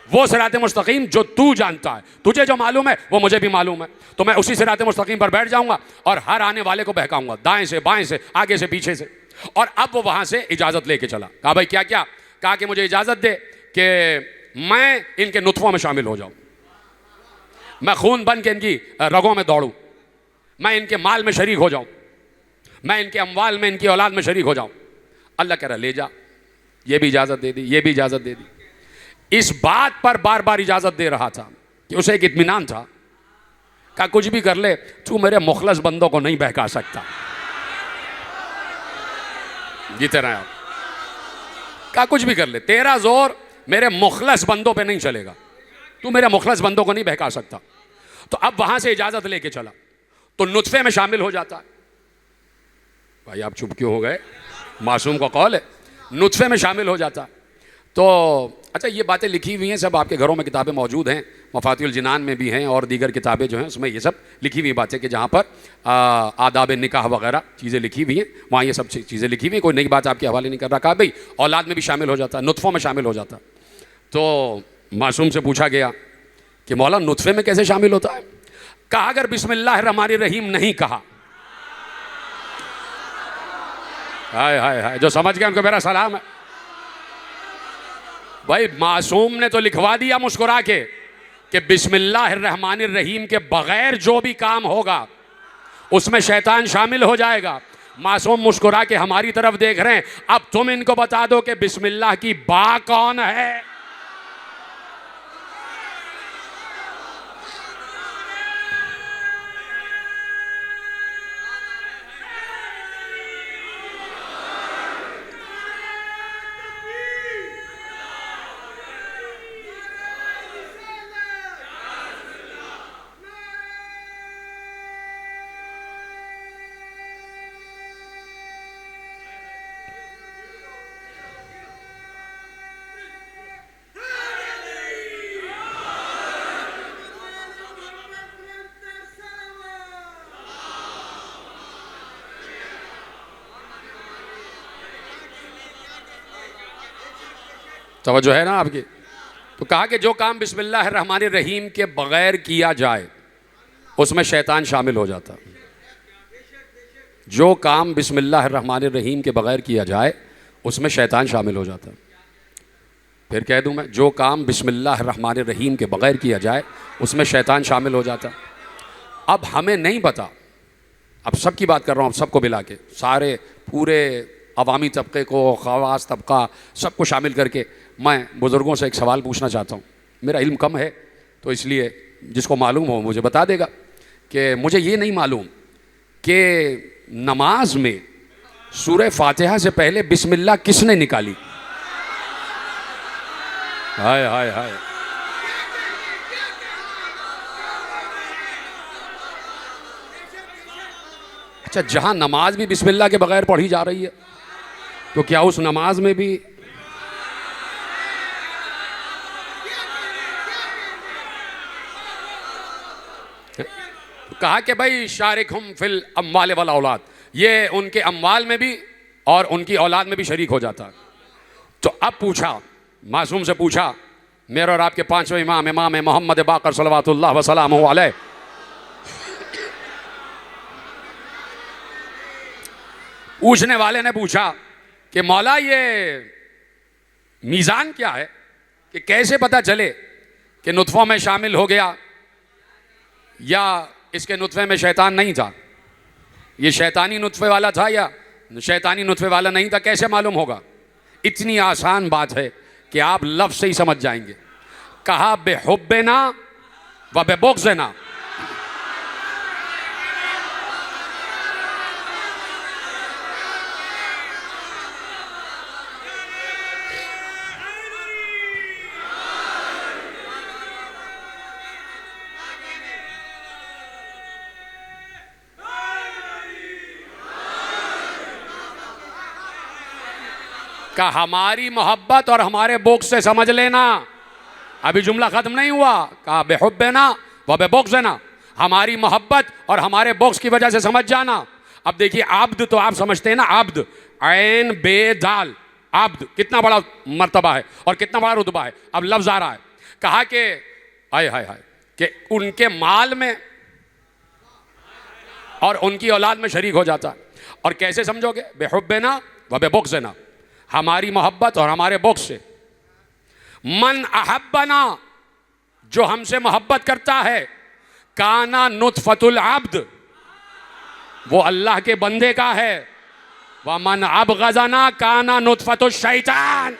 वो सिराते मुस्तकीम जो तू जानता है, तुझे जो मालूम है वो मुझे भी मालूम है। तो मैं उसी सिराते मुस्तकीम पर बैठ जाऊंगा और हर आने वाले को बहकाऊंगा, दाएं से, बाएं से, आगे से, पीछे से। और अब वो वहां से इजाजत लेके चला। कहा भाई क्या क्या? कहा कि मुझे इजाजत दे कि मैं इनके नुत्फों में शामिल हो जाऊं, मैं खून बन के इनकी रगों में दौड़ूं, मैं इनके माल में शरीक हो जाऊं, मैं इनके अमवाल में, इनकी औलाद में शरीक हो जाऊं। अल्लाह कह रहा ले जा। ये भी इजाजत दे दी, ये भी इजाजत दे दी। इस बात पर बार बार इजाजत दे रहा था कि उसे एक इत्मीनान था। कहा कुछ भी कर ले, तू मेरे मुखलस बंदों को नहीं बहका सकता। जीते रहे आप। कहा कुछ भी कर ले, तेरा जोर मेरे मुखलस बंदों पे नहीं चलेगा, तू मेरे मुखलस बंदों को नहीं बहका सकता। तो अब वहां से इजाजत लेके चला तो नुत्फे में शामिल हो जाता है। भाई आप चुप क्यों हो गए? मासूम का कौल है, नुत्फे में शामिल हो जाता है। तो अच्छा, ये बातें लिखी हुई हैं, सब आपके घरों में किताबें मौजूद हैं, मफातिहुल जिनान में भी हैं और दीगर किताबें जो हैं उसमें ये सब लिखी हुई बातें कि जहाँ पर आदाब निकाह वगैरह चीज़ें लिखी हुई हैं, वहाँ ये सब चीज़ें लिखी हुई हैं। कोई नई बात आपके हवाले नहीं कर रहा। कहा भाई औलाद में भी शामिल हो जाता है, नुत्फ़ों में शामिल हो जाता है। तो मासूम से पूछा गया कि मौला नुत्फ़े में कैसे शामिल होता है? कहा अगर बिस्मिल्लाहिर्रहमानिर्रहीम नहीं कहा, हाय हाय हाय, जो समझ गए उनको मेरा सलाम है। भाई मासूम ने तो लिखवा दिया मुस्कुरा के कि बिस्मिल्लाहिर्रहमानिर्रहीम के बगैर जो भी काम होगा उसमें शैतान शामिल हो जाएगा। मासूम मुस्कुरा के हमारी तरफ देख रहे हैं। अब तुम इनको बता दो कि बिस्मिल्लाह की बा कौन है? तवज्जो है ना आपकी? तो कहा कि जो काम बिस्मिल्लाहिर्रहमानिर्रहीम के बगैर किया जाए उसमें शैतान शामिल हो जाता। जो काम बिस्मिल्लाहिर्रहमानिर्रहीम के बगैर किया जाए उसमें शैतान शामिल हो जाता। फिर कह दूं मैं, जो काम बिस्मिल्लाहिर्रहमानिर्रहीम के बगैर किया जाए उसमें शैतान शामिल हो जाता। अब हमें नहीं पता, अब सबकी बात कर रहा हूँ, अब सबको मिला के, सारे पूरे अवामी तबके को, ख़वास तबका, सबको शामिल करके मैं बुज़ुर्गों से एक सवाल पूछना चाहता हूँ। मेरा इल्म कम है तो इसलिए जिसको मालूम हो मुझे बता देगा कि मुझे ये नहीं मालूम कि नमाज में सूरह फातिहा से पहले बिस्मिल्लाह किसने निकाली? हाय हाय हाय। अच्छा, जहां नमाज भी बिस्मिल्लाह के बगैर पढ़ी जा रही है तो क्या उस नमाज में भी कहा कि भाई शारिकहुम फिल अम्वाल वल औलाद, ये उनके अम्वाल में भी और उनकी औलाद में भी शरीक हो जाता। तो अब पूछा, मासूम से पूछा, मेरे और आपके पांचवें इमाम मोहम्मद बाकर सल्लल्लाहु वसल्लम अलैहि, पूछने वाले ने पूछा कि मौला ये मीज़ान क्या है कि कैसे पता चले कि नुत्फ़ों में शामिल हो गया या इसके नुत्फ़े में शैतान नहीं था? ये शैतानी नुत्फ़े वाला था या शैतानी नुत्फ़े वाला नहीं था, कैसे मालूम होगा? इतनी आसान बात है कि आप लफ्ज़ से ही समझ जाएंगे। कहा बेहुब्बना व बेबुग़्ज़ना, का हमारी मोहब्बत और हमारे बुग़्ज़ से समझ लेना। अभी जुमला ख़त्म नहीं हुआ, कहा बेहुब्बना व बेबुग़्ज़ना, हमारी मोहब्बत और हमारे बुग़्ज़ की वजह से समझ जाना। अब देखिए आब्द तो आप समझते हैं ना, आब्द ऐन बे दाल, आब्द कितना बड़ा मर्तबा है और कितना बड़ा रुतबा है। अब लफ्ज़ आ रहा है, कहा कि हाय हाय हाय कि उनके माल में और उनकी औलाद में शरीक हो जाता है। और कैसे समझोगे? बेहुब्बना व बेबुग़्ज़ना, हमारी मोहब्बत और हमारे बुग़्ज़ से। मन अहब्बना, जो हमसे मोहब्बत करता है, काना नुतफतुल अब्द, वो अल्लाह के बंदे का है। व मन अबग़ज़ना काना नुतफतुश शैतान,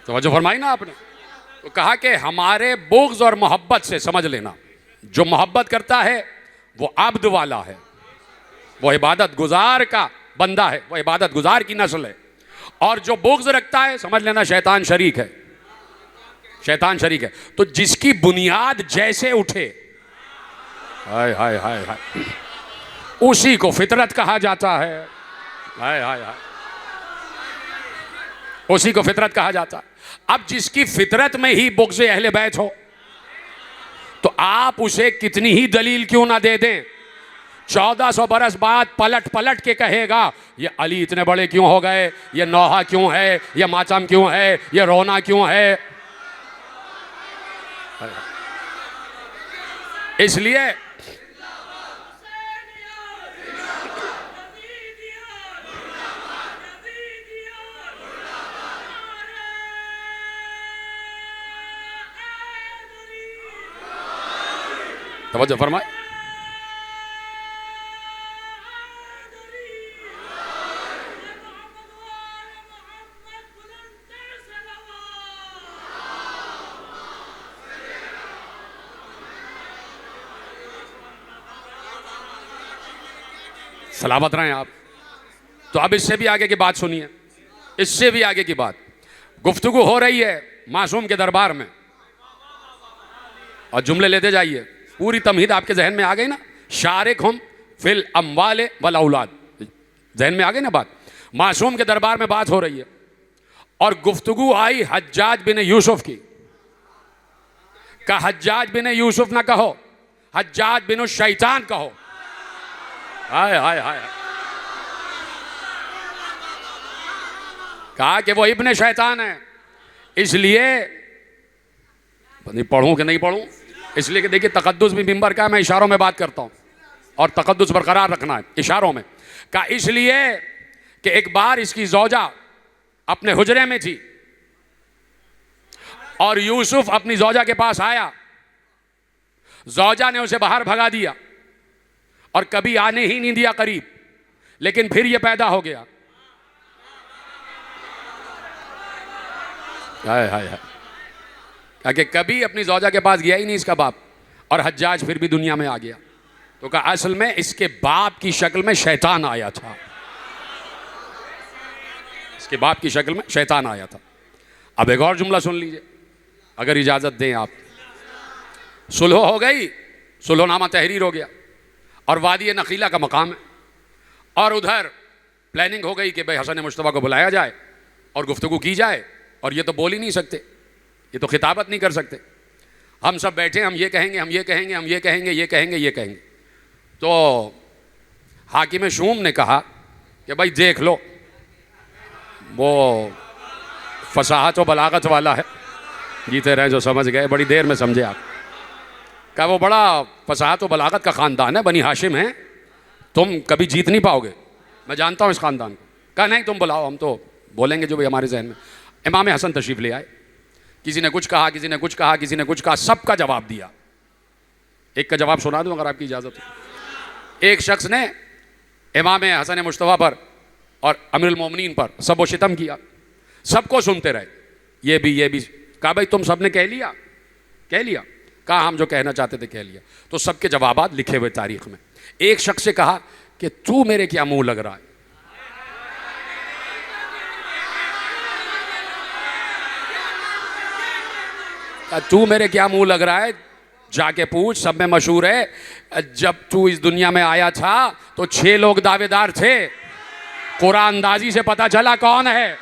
तवज्जो फरमाई ना आपने। तो कहा कि हमारे बुग़्ज़ और मोहब्बत से समझ लेना, जो मोहब्बत करता है वो अब्द वाला है, वो इबादत गुजार का बंदा है, वो इबादत गुजार की नस्ल है। और जो बुग़्ज़ रखता है, समझ लेना शैतान शरीक है, शैतान शरीक है। तो जिसकी बुनियाद जैसे उठे, हाय हाय हाय हाय, उसी को फितरत कहा जाता है। हाय हाय हाय, उसी को फितरत कहा जाता है। अब जिसकी फितरत में ही बुग़्ज़ अहले बैत हो, तो आप उसे कितनी ही दलील क्यों ना दे दें, 1400 बरस बाद पलट पलट के कहेगा ये अली इतने बड़े क्यों हो गए, ये नौहा क्यों है, ये मातम क्यों है, ये रोना क्यों है। इसलिए तवज्जो फरमाए। सलामत रहें आप। तो अब इससे भी आगे की बात सुनिए, इससे भी आगे की बात। गुफ्तगू हो रही है मासूम के दरबार में, और जुमले लेते जाइए, पूरी तमहीद आपके जहन में आ गई ना। शारिक हम फिल अम्वाले वल औलाद, जहन में आ गई ना बात। मासूम के दरबार में बात हो रही है और गुफ्तगू आई हज्जाज बिन यूसुफ की। का हज्जाज बिन यूसुफ ना कहो, हज्जाज बिन शैतान कहो। हाय हाय हाय, कहा कि वो इब्ने शैतान है। इसलिए नहीं पढ़ूं कि नहीं पढ़ूं, इसलिए कि देखिए तकद्दुस भी मिंबर का है, मैं इशारों में बात करता हूं और तकद्दुस बरकरार रखना है इशारों में। का इसलिए कि एक बार इसकी ज़ौजा अपने हुजरे में थी और यूसुफ अपनी ज़ौजा के पास आया, ज़ौजा ने उसे बाहर भगा दिया और कभी आने ही नहीं दिया करीब, लेकिन फिर यह पैदा हो गया। हाय हाय हाय, कि कभी अपनी ज़ौजा के पास गया ही नहीं इसका बाप, और हज्जाज फिर भी दुनिया में आ गया। तो कहा असल में इसके बाप की शक्ल में शैतान आया था, इसके बाप की शक्ल में शैतान आया था। अब एक और जुमला सुन लीजिए अगर इजाज़त दें आप। सुलह हो गई, सुलहनामा तहरीर हो गया और वादी नखीला का मकाम है, और उधर प्लानिंग हो गई कि भाई हसन मुश्तबा को बुलाया जाए और गुफ्तगू की जाए। और ये तो बोल ही नहीं सकते, ये तो खिताबत नहीं कर सकते। हम सब बैठे, हम ये कहेंगे, हम ये कहेंगे, हम ये कहेंगे, ये कहेंगे, ये कहेंगे। तो हाकिम शूम ने कहा कि भाई देख लो, वो फसाहत व बलागत वाला है, जीते रहे जो समझ गए, बड़ी देर में समझे आप। क्या वो बड़ा फसाहत व बलागत का ख़ानदान है, बनी हाशिम है, तुम कभी जीत नहीं पाओगे, मैं जानता हूँ इस ख़ानदान को। कहा नहीं तुम बुलाओ, हम तो बोलेंगे जो भी हमारे जहन में। इमाम हसन तशरीफ़ ले आए, किसी ने कुछ कहा, किसी ने कुछ कहा, किसी ने कुछ कहा, सबका जवाब दिया। एक का जवाब सुना दूं अगर आपकी इजाज़त हो। एक शख्स ने इमाम हसन मुश्तबा पर और अमीरुल मोमिनीन पर सब सितम किया, सबको सुनते रहे। ये भी कहा भाई तुम सबने कह लिया? कह लिया। कहा हम जो कहना चाहते थे कह लिया। तो सबके जवाबात लिखे हुए तारीख में। एक शख्स से कहा कि तू मेरे क्या मुंह लग रहा है? तू मेरे क्या मुंह लग रहा है? जाके पूछ, सब में मशहूर है, जब तू इस दुनिया में आया था तो 6 लोग दावेदार थे, कुरान अंदाजी से पता चला कौन है।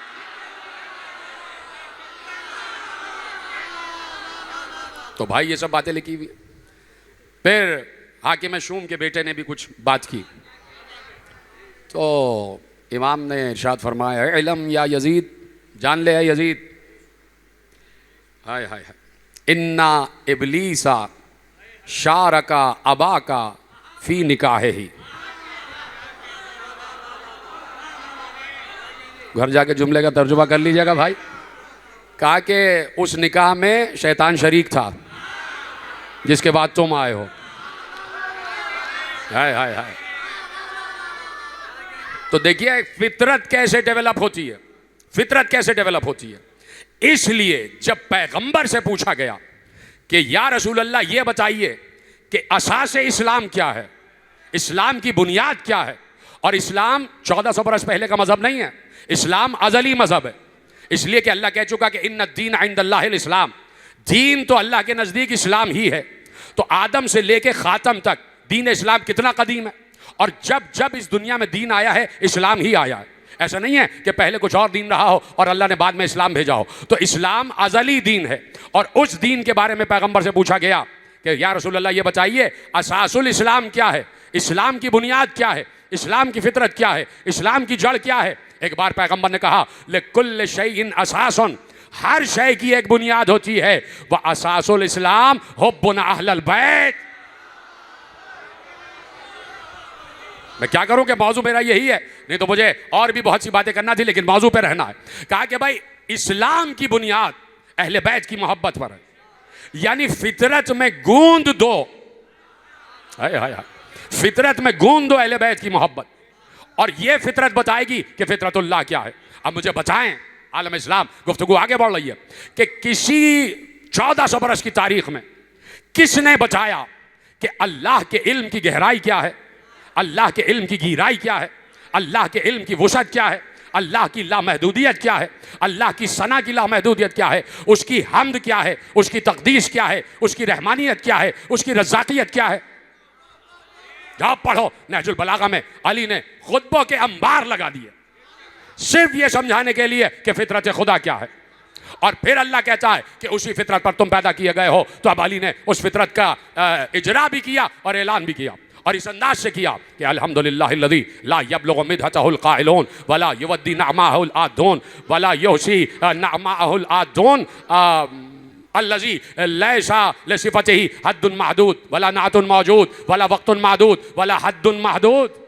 तो भाई ये सब बातें लिखी हुई। फिर हाकिम शूम के बेटे ने भी कुछ बात की, तो इमाम ने इरशाद फरमाया, इलम या यजीद, जान ले यजीद, हाय हाय हाय, इन्ना इबलीसा शारका अबा का फी निकाहे ही। घर जाके जुमले का तर्जुमा कर लीजिएगा भाई। कहा कि उस निकाह में शैतान शरीक था जिसके बाद तुम आए हो। हाय हाय हाय। तो देखिए फितरत कैसे डेवलप होती है, फितरत कैसे डेवलप होती है। इसलिए जब पैगंबर से पूछा गया कि या रसूल अल्लाह ये बताइए कि असास इस्लाम क्या है, इस्लाम की बुनियाद क्या है, और इस्लाम 1400 बरस पहले का मजहब नहीं है, इस्लाम अजली मजहब है। इसलिए कि अल्लाह कह चुका कि इन्ना दीन इंदल्लाहिल इस्लाम, दीन तो अल्लाह के नज़दीक इस्लाम ही है। तो आदम से लेके ख़ातम तक दीन इस्लाम कितना कदीम है, और जब जब इस दुनिया में दीन आया है इस्लाम ही आया है। ऐसा नहीं है कि पहले कुछ और दीन रहा हो और अल्लाह ने बाद में इस्लाम भेजा हो। तो इस्लाम अजली दीन है, और उस दीन के बारे में पैगंबर से पूछा गया कि या रसूल अल्लाह ये बताइए असासुल इस्लाम क्या है, इस्लाम की बुनियाद क्या है, इस्लाम की फितरत क्या है, इस्लाम की जड़ क्या है। एक बार पैगंबर ने कहा लिकुल्ल शैइन असासुन, हर शय की एक बुनियाद होती है, वह असासुल इस्लाम हुब्बुन अहलल बैत। मैं क्या करूं कि मौजू मेरा यही है, नहीं तो मुझे और भी बहुत सी बातें करना थी, लेकिन मौजू पे रहना है। कहा कि भाई इस्लाम की बुनियाद अहले बैत की मोहब्बत पर है, यानी फितरत में गूंद दो, हाय हाय हाय, फितरत में गूंद दो अहले बैत की मोहब्बत, और ये फितरत बताएगी कि फितरतुल्लाह क्या है। अब मुझे बताएं, आलम इस्लाम गुफ्तगू आगे बढ़ रही है कि किसी 1400 बरस की तारीख में किसने बताया कि अल्लाह के इल्म की गहराई क्या है, अल्लाह के इल्म की गहराई क्या है, अल्लाह के इल्म की वुसअत क्या है, अल्लाह की लामहदूदियत क्या है, अल्लाह की सना की लामहदूदियत क्या है, उसकी हम्द क्या है, उसकी तकदीस क्या है, उसकी रहमानियत क्या है, उसकी रज़ाकियत क्या है। जाओ पढ़ो नहजुल बलागा में, अली ने खुतबों के अंबार लगा दिए सिर्फ ये समझाने के लिए कि फितरत खुदा क्या है। और फिर अल्लाह कहता है कि उसी फितरत पर तुम पैदा किए गए हो। तो अब अली ने उस फितरत का इजरा भी किया और ऐलान भी किया, और इस अंदाज से किया कि अल्हम्दुलिल्लाहिल्लज़ी ला यबलुगु मिदहतहुल क़ाइलून वला युवद्दी नअमाहुल आदून वला युहसी नअमाहुल आदून अल्लज़ी लैसा लिसिफ़तिही हद्दुन महदूद वला नातुन मौजूद वला वक्तुन महदूद वला हद्दुन महदूद।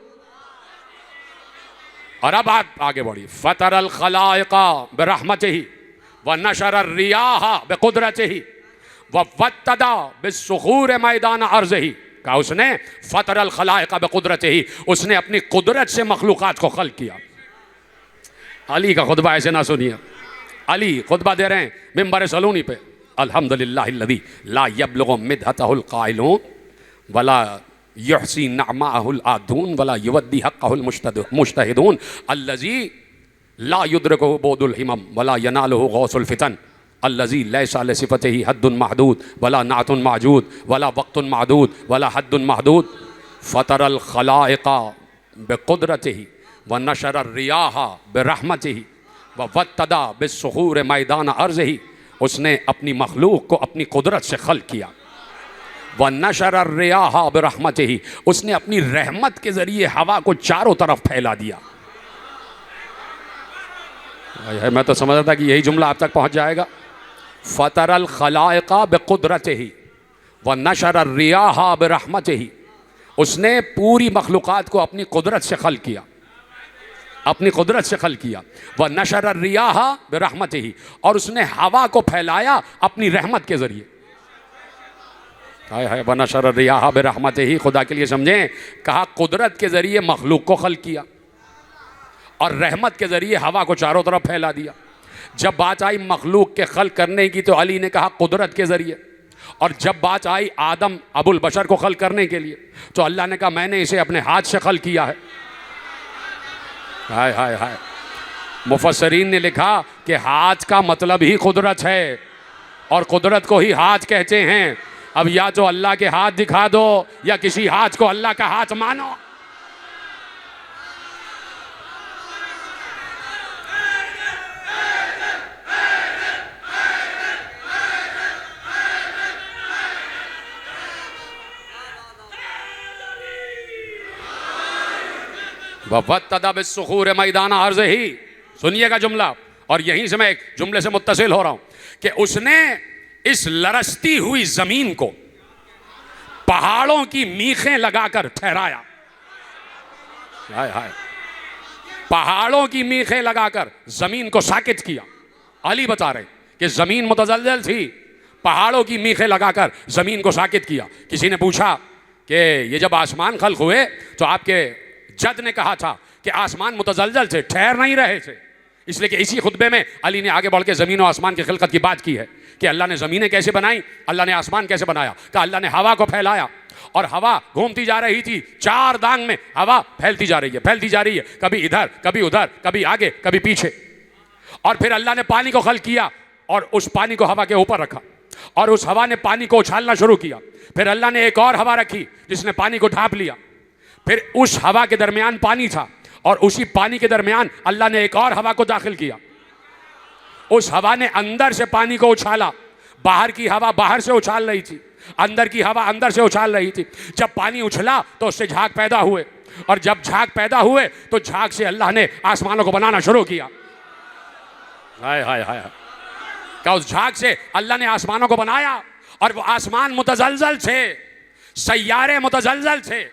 और अब आप आगे बढ़िए। फ़तरल ख़लाइक़ा बिरहमतिही व नशरर रियाहा बिक़ुदरतिही व वत्तदा बिस्सुखूर मैदान अर्ज़िही। कहा उसने फ़तरल ख़लाइक़ा बिक़ुदरतिही, उसने अपनी कुदरत से मखलूक़ात को खल्क़ किया। अली का खुतबा ऐसे ना सुनिए, अली खुतबा दे रहे हैं मिंबर सलूनी पे, अल्हम्दुलिल्लाहिल्लज़ी ला यबलुगु मिदहतहुल क़ाइलून वला युहसी नअमाहुल आदून वला युवद्दी हक़्क़हुल मुज्तहिदून अल्लज़ी ला युद्रिकुहु बुअदुल हिमम वला यनालुहु गौसुल फितन अल्लज़ी लैसा लिसिफ़तिही हद्दुन महदूद वला नातुन माजूद वला वक्तुन महदूद वला हद्दुन महदूद। फ़तरल ख़लाइक़ा बिक़ुदरतिही व नशरर रियाहा बिरहमतिही व वत्तदा बिस्सुखूर मैदान अर्ज़िही। उसने अपनी मखलूक को अपनी कुदरत से खल्क़ किया। व नशरर रियाहा बिरहमतिही, उसने अपनी रहमत के ज़रिए हवा को चारों तरफ फैला दिया। मैं तो समझ रहा था कि यही जुमला आप तक पहुँच जाएगा। फ़तरल ख़लाइक़ा बिक़ुदरतिही व नशरर रियाहा बिरहमतिही, उसने पूरी मखलूक़ात को अपनी कुदरत से खल्क़ किया, अपनी कुदरत से खल्क़ किया। व नशरर रियाहा बिरहमतिही, और उसने हवा को फैलाया अपनी रहमत के ज़रिए। हाय हाय, व नशरर रियाहा बिरहमतिही, खुदा के लिए समझें, कहा कुदरत के ज़रिए मखलूक को खल्क़ किया, और रहमत के ज़रिए हवा को चारों तरफ फैला दिया। जब बात आई मखलूक के खल्क करने की तो अली ने कहा कुदरत के ज़रिए, और जब बात आई आदम अबुल बशर को खल्क करने के लिए तो अल्लाह ने कहा मैंने इसे अपने हाथ से खल्क किया है। हाय हाय हाय। मुफस्सरीन ने लिखा कि हाथ का मतलब ही कुदरत है और कुदरत को ही हाथ कहते हैं। अब या तो अल्लाह के हाथ दिखा दो या किसी हाथ को अल्लाह का हाथ मानो। वफ़त्तदबिस्सुखूर मैदाना अर्ज़ ही, सुनिएगा जुमला, और यहीं से मैं एक जुमले से मुत्तसिल हो रहा हूं कि उसने इस लरसती हुई जमीन को पहाड़ों की मीखें लगाकर ठहराया। हाय हाय। पहाड़ों की मीखें लगाकर जमीन को साकित किया। अली बता रहे कि जमीन मुतज़ल्ज़ल थी, पहाड़ों की मीखें लगाकर जमीन को साकित किया। किसी ने पूछा कि ये जब आसमान खल्क हुए तो आपके जद ने कहा था कि आसमान मुतज़ल्ज़ल थे, ठहर नहीं रहे थे, इसलिए कि इसी खुतबे में अली ने आगे बढ़ के ज़मीन और आसमान की खिलकत की बात की है कि अल्लाह ने ज़मीनें कैसे बनाई, अल्लाह ने आसमान कैसे बनाया। कहा अल्लाह ने हवा को फैलाया और हवा घूमती जा रही थी, चार दांग में हवा फैलती जा रही है, फैलती जा रही है, कभी इधर कभी उधर, कभी आगे कभी पीछे। और फिर अल्लाह ने पानी को खल्क किया और उस पानी को हवा के ऊपर रखा और उस हवा ने पानी को उछालना शुरू किया। फिर अल्लाह ने एक और हवा रखी जिसने पानी को ढांप लिया। फिर उस हवा के दरमियान पानी था और उसी पानी के दरमियान अल्लाह ने एक और हवा को दाखिल किया। उस हवा ने अंदर से पानी को उछाला, बाहर की हवा बाहर से उछाल रही थी, अंदर की हवा अंदर से उछाल रही थी। जब पानी उछला तो उससे झाग पैदा हुए और जब झाग पैदा हुए तो झाग से अल्लाह ने आसमानों को बनाना शुरू किया। हाय हाय हाय। क्या उस झाग से अल्लाह ने आसमानों को बनाया और वो आसमान मुतज़ल्ज़ल थे, सैयारे मुतज़ल्ज़ल थे,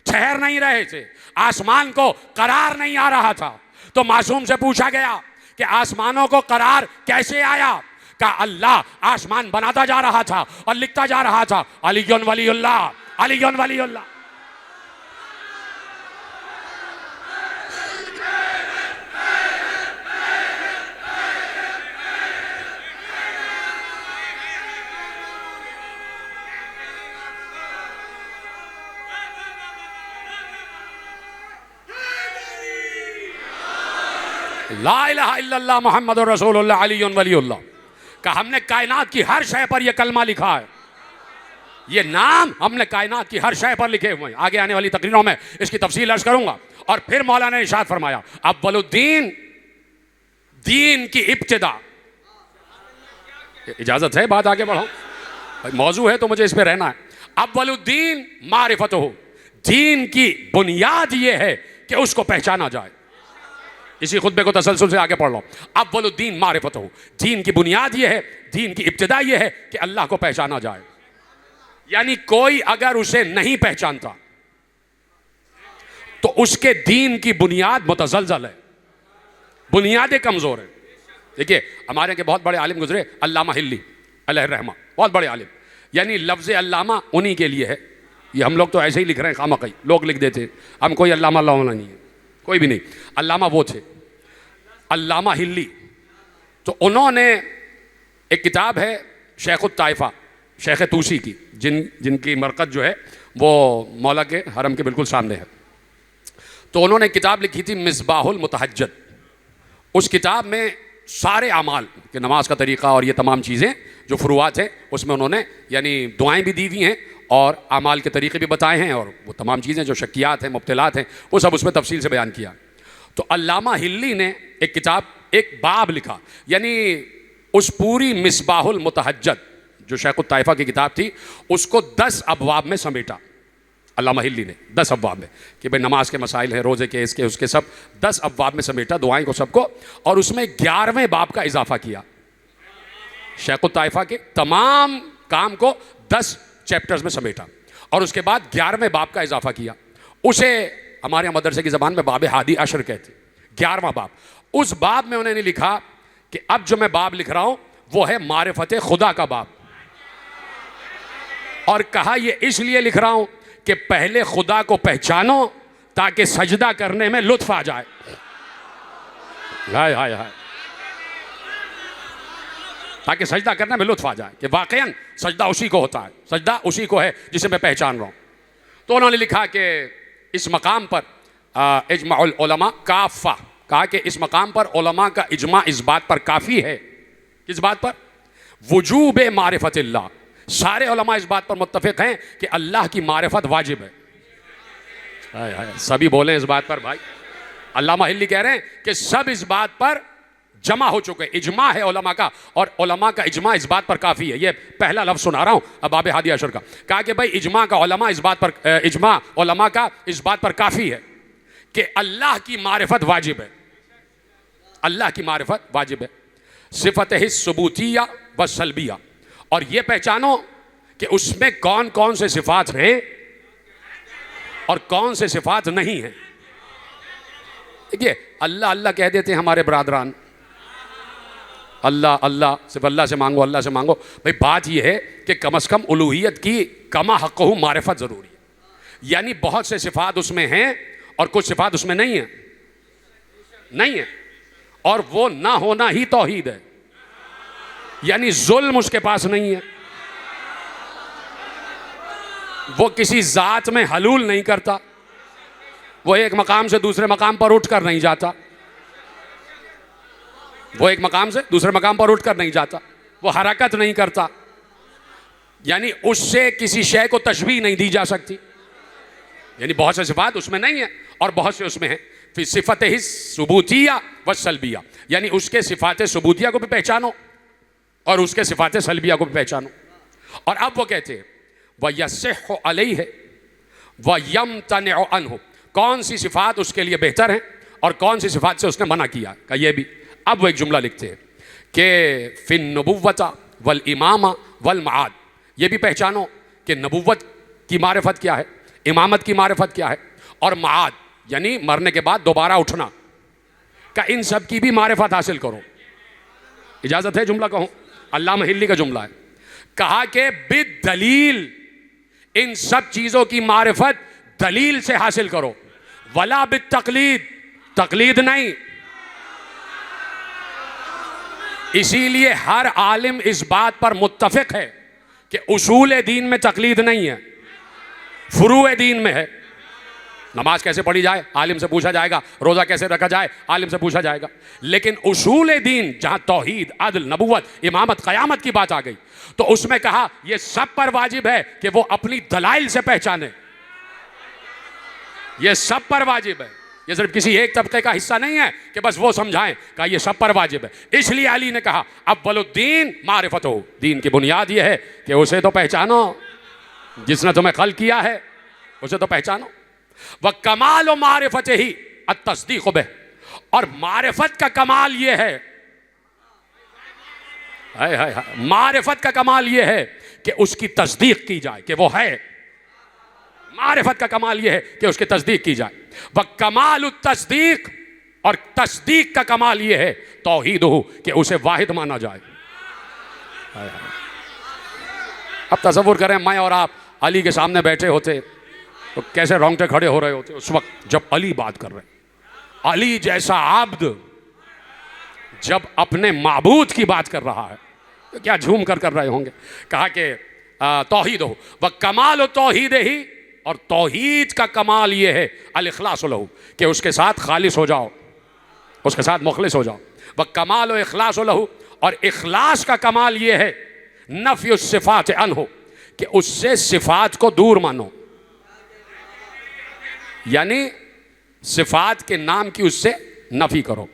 ठहर नहीं रहे थे, आसमान को करार नहीं आ रहा था। तो मासूम से पूछा गया कि आसमानों को करार कैसे आया? का अल्लाह आसमान बनाता जा रहा था और लिखता जा रहा था अलीयुन वलीउल्लाह, अलीयुन वलीउल्लाह। ला इलाहा इल्लल्लाह मुहम्मदुर रसूलुल्लाह अलीयुन वलीउल्लाह का हमने कायनात की हर शय पर यह कलमा लिखा है। ये नाम हमने कायनात की हर शय पर लिखे हुए हैं। आगे आने वाली तकरीरों में इसकी तफसील अर्ज करूंगा। और फिर मौलाना ने इरशाद फरमाया अव्वलुद्दीन, दीन की इब्तिदा। इजाजत है बात आगे बढ़ाऊं? मौजू है तो मुझे इस पर रहना है। अव्वलुद्दीन मारिफतहु, दीन की बुनियाद ये है कि उसको पहचाना जाए। इसी खुतबे को तसलसल से आगे पढ़ लो। अव्वलुद्दीन मारिफतहु, दीन की बुनियाद ये है, दीन की इब्तिदा ये है कि अल्लाह को पहचाना जाए। यानी कोई अगर उसे नहीं पहचानता तो उसके दीन की बुनियाद मुतज़ल्ज़ल है, बुनियादें कमजोर है। देखिए हमारे के बहुत बड़े आलिम गुजरे, अल्लामा हिल्ली अलैहि रहमा, बहुत बड़े आलिम। यानी लफ्ज़ अल्लामा उन्हीं के लिए है। ये हम लोग तो ऐसे ही लिख रहे हैं, खामखई लोग लिख देते हैं, हम कोई अल्लामा अल्लामा नहीं है, कोई भी नहीं। अल्लामा वो थे अल्लामा हिल्ली। तो उन्होंने एक किताब है शेखुत ताइफा, शेख तूसी की, जिनकी मरकज़ जो है वो मौला के हरम के बिल्कुल सामने है। तो उन्होंने किताब लिखी थी मिसबाहुल मुतहज्जद। उस किताब में सारे अमाल कि नमाज का तरीक़ा और ये तमाम चीज़ें जो फ़ुरुआत हैं उसमें उन्होंने यानी दुआएं भी दी हुई हैं और अमाल के तरीक़े भी बताए हैं और वो तमाम चीज़ें जो शक्कियात हैं, मुब्तिलात हैं, वो सब उसमें तफसील से बयान किया। तो अल्लामा हिल्ली ने एक किताब, एक बाब लिखा, यानी उस पूरी मिसबाहुल मुतहज्जद जो शेखुत ताइफा की किताब थी उसको 10 अबवाब में समेटा। अल्लामा हिल्ली ने 10 अबवाब में कि भाई नमाज के मसाइल हैं, रोज़े के, इसके उसके, सब 10 अबवाब में समेटा दुआएं को सबको, और उसमें 11वें बाब का इजाफा किया। शेखुत ताइफा के तमाम काम को 10 चैप्टर्स में समेटा और उसके बाद 11वें बाब का इजाफा किया। उसे हमारे मदरसे की ज़बान में बाब हादी अशर कहते, 11वां बाब। उस बाब में उन्होंने लिखा कि अब जो मैं बाब लिख रहा हूं वो है मारिफत खुदा का बाब, और कहा ये इसलिए लिख रहा हूं कि पहले खुदा को पहचानो ताकि सजदा करने में लुत्फ आ जाए। हाय हाय हाय, ताकि सजदा करने में लुत्फ आ जाए कि वाकईन सजदा उसी को होता है, सजदा उसी को है जिसे मैं पहचान रहा हूँ। तो उन्होंने लिखा कि इस मकाम पर इजमाउल उलमा काफ़ा, कहा कि इस मकाम पर उलमा का इजमा इस बात पर काफ़ी है, किस बात पर? वजूब मारिफतिल्लाह, सारे उलमा इस बात पर मुत्तफिक हैं कि अल्लाह की मारिफत वाजिब है। हाय हाय, सभी बोले इस बात पर भाई। अल्लामा हिल्ली कह रहे हैं कि सब इस बात पर जमा हो चुके हैं, इजमा है उलमा का, और उलमा का इजमा इस बात पर काफ़ी है। ये पहला लफ्ज़ सुना रहा हूँ अब बाब हादी अशर का, कहा कि भाई इजमा का उलमा इस बात पर, इजमा उलमा का इस बात पर काफ़ी है कि अल्लाह की मारिफत वाजिब है, अल्लाह की मारिफत वाजिब है। सिफत ही सबूतिया व सलबिया, और ये पहचानो कि उसमें कौन कौन से सिफात हैं और कौन से सिफात नहीं हैं। देखिए अल्लाह अल्लाह कह देते हैं हमारे बरादरान, अल्लाह अल्लाह, सिर्फ अल्लाह से मांगो, अल्लाह से मांगो। भाई बात यह है कि कम अज़ कम उलूहियत की कमा हक़्क़हू मारिफत ज़रूरी है। यानी बहुत से सिफात उसमें हैं और कुछ सिफात उसमें नहीं है, नहीं है, और वो ना होना ही तौहीद है। यानी जुल्म उसके पास नहीं है, वो किसी ज़ात में हलूल नहीं करता, वो एक मकाम से दूसरे मकाम पर उठकर नहीं जाता, वो एक मकाम से दूसरे मकाम पर उठकर नहीं जाता, वो हरकत नहीं करता, यानी उससे किसी शय को तशबीह नहीं दी जा सकती। यानी बहुत से सिफात उसमें नहीं है और बहुत से उसमें है। फिर सिफत ही सबूतिया व सलबिया, यानी उसके सिफात सबूतिया को भी पहचानो और उसके सिफात सलबिया को भी पहचानो। और अब वो कहते हैं वह यस्ह अलैहि व यमतनअ अन्हु, कौन सी सिफात उसके लिए बेहतर है और कौन सी सिफात से उसने मना किया का ये भी। अब वो एक जुमला लिखते हैं कि फिन नबुव्वता वल इमामा वल माद, ये भी पहचानो कि नबुव्वत की मारिफत क्या है, इमामत की मारिफत क्या है, और माद यानी मरने के बाद दोबारा उठना का, इन सब की भी मारिफत हासिल करो। इजाजत है जुमला कहूं? अल्लामा हिल्ली का जुमला है, कहा कि बिद दलील, इन सब चीजों की मारिफत दलील से हासिल करो, वला बिद तकलीद, तकलीद नहीं। इसीलिए हर आलिम इस बात पर मुत्तफिक है कि उसूल दीन में तकलीद नहीं है, फुरूए दीन में है। नमाज कैसे पढ़ी जाए आलिम से पूछा जाएगा, रोज़ा कैसे रखा जाए आलिम से पूछा जाएगा, लेकिन उसूल दीन जहाँ तौहीद, अदल, नबुवत, इमामत, क़यामत की बात आ गई तो उसमें कहा यह सब पर वाजिब है कि वो अपनी दलाइल से पहचाने, यह सब पर वाजिब है। ये सिर्फ किसी एक तबके का हिस्सा नहीं है कि बस वो समझाएं, कहा यह सब पर वाजिब है। इसलिए अली ने कहा अव्वलुद्दीन मारिफत हो, दीन की बुनियाद यह है कि उसे तो पहचानो, जिसने तुम्हें खल किया है उसे तो पहचानो। वह कमाल और मारिफत ही अत्तस्दीक़ बिह, और मारिफत का कमाल यह है, हाय हाय हाय, मारिफत का कमाल यह है कि उसकी तस्दीक की जाए कि वो है। मारिफत का कमाल यह है कि उसकी तस्दीक की जाए। वह कमाल तस्दीक, और तस्दीक का कमाल यह है तौहीद हो कि उसे वाहिद माना जाए। हाय हाय। अब तसव्वुर करें मैं और आप अली के सामने बैठे होते तो कैसे रोंगटे खड़े हो रहे होते उस वक्त जब अली बात कर रहे हैं। अली जैसा आब्द जब अपने माबूद की बात कर रहा है तो क्या झूम कर रहे होंगे। कहा कि तौहीद हो वह कमाल तौहीद ही, और तौहीद का कमाल ये है अल इखलास लहू कि उसके साथ खालिस हो जाओ, उसके साथ मुखलिस हो जाओ। वह कमाल व इखलास लहू, और इखलास का कमाल ये है नफ़ी सिफ़ात अनहु कि उससे सिफ़ात को दूर मानो, यानी सिफ़ात के नाम की उससे नफ़ी करो।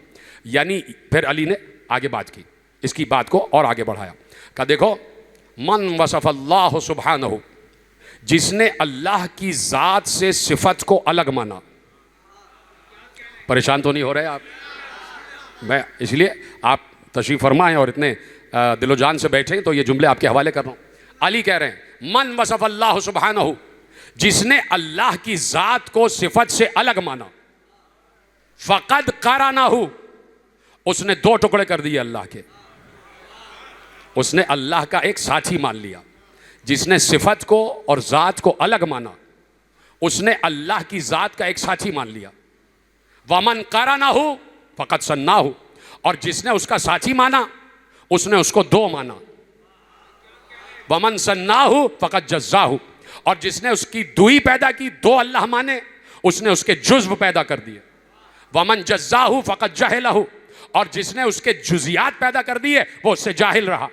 यानी फिर अली ने आगे बात की, इसकी बात को और आगे बढ़ाया। कहा देखो मन वसफ़ल्लाहु सुब्हानहु, जिसने अल्लाह की ज़ात से सिफत को अलग माना। परेशान तो नहीं हो रहे आप? मैं इसलिए आप तशरीफ़ फरमाएं और इतने दिलो जान से बैठे तो ये जुमले आपके हवाले कर रहा हूँ। अली कह रहे हैं मन वसफ़ल्लाहु सुब्हानहु, जिसने अल्लाह की ज़ात को सिफत से अलग माना, फ़क़द क़रनहु, उसने दो टुकड़े कर दिए अल्लाह के, उसने अल्लाह का एक साथी मान लिया। जिसने सिफत को और ज़ात को अलग माना उसने अल्लाह की ज़ात का एक साथी मान लिया। वमन क़रनहु, फ़क़द सन्नाहु, और जिसने उसका साथी माना उसने उसको दो माना। वमन सन्नाहु फ़क़द जज़्ज़ाहु, और जिसने उसकी दुई पैदा की, दो अल्लाह माने, उसने उसके जुज़्व पैदा कर दिए। वमन जज़्ज़ाहु फ़क़द जहलहु, और जिसने उसके जुज़ियात पैदा कर दिए वो उससे जाहिल रहा।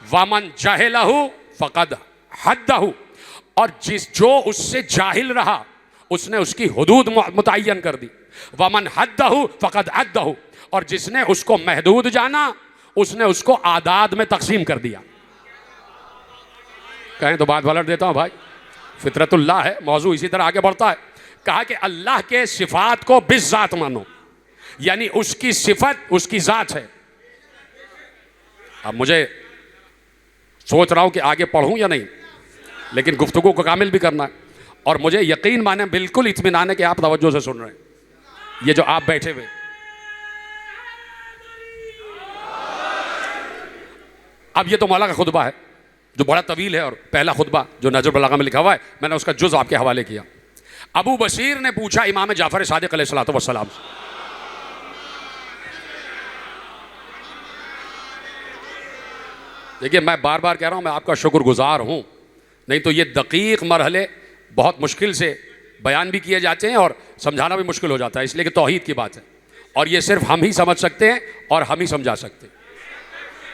वमन जहलहु फ़क़द हद्दहु, और जो उससे जाहिल रहा उसने उसकी हुदूद मुतय्यन कर दी। वमन हद्दहु फ़क़द अद्दहु, और जिसने उसको महदूद जाना उसने उसको आदाद में तकसीम कर दिया। कहें तो बात पलट देता हूं भाई, फितरतुल्लाह है, मौजू इसी तरह आगे बढ़ता है। कहा कि अल्लाह के सिफात को बिज़ात मानो, यानी उसकी सिफत उसकी ज़ात है। अब मुझे सोच रहा हूं कि आगे पढ़ूं या नहीं, लेकिन गुफ्तगू को कामिल भी करना है, और मुझे यकीन माने बिल्कुल इत्मीनान है कि आप तवज्जो से सुन रहे हैं। ये जो आप बैठे हुए, अब ये तो मौला का खुतबा है जो बड़ा तवील है, और पहला खुतबा जो नजर बलागा में लिखा हुआ है, मैंने उसका जुज़ आपके हवाले किया। अबू बशीर ने पूछा इमाम जाफर सादिक अलैहिस्सलातु वस्सलाम से, देखिए मैं बार बार कह रहा हूं मैं आपका शुक्रगुजार हूं, नहीं तो ये दकीक मरहले बहुत मुश्किल से बयान भी किए जाते हैं और समझाना भी मुश्किल हो जाता है, इसलिए कि तौहीद की बात है और ये सिर्फ हम ही समझ सकते हैं और हम ही समझा सकते हैं।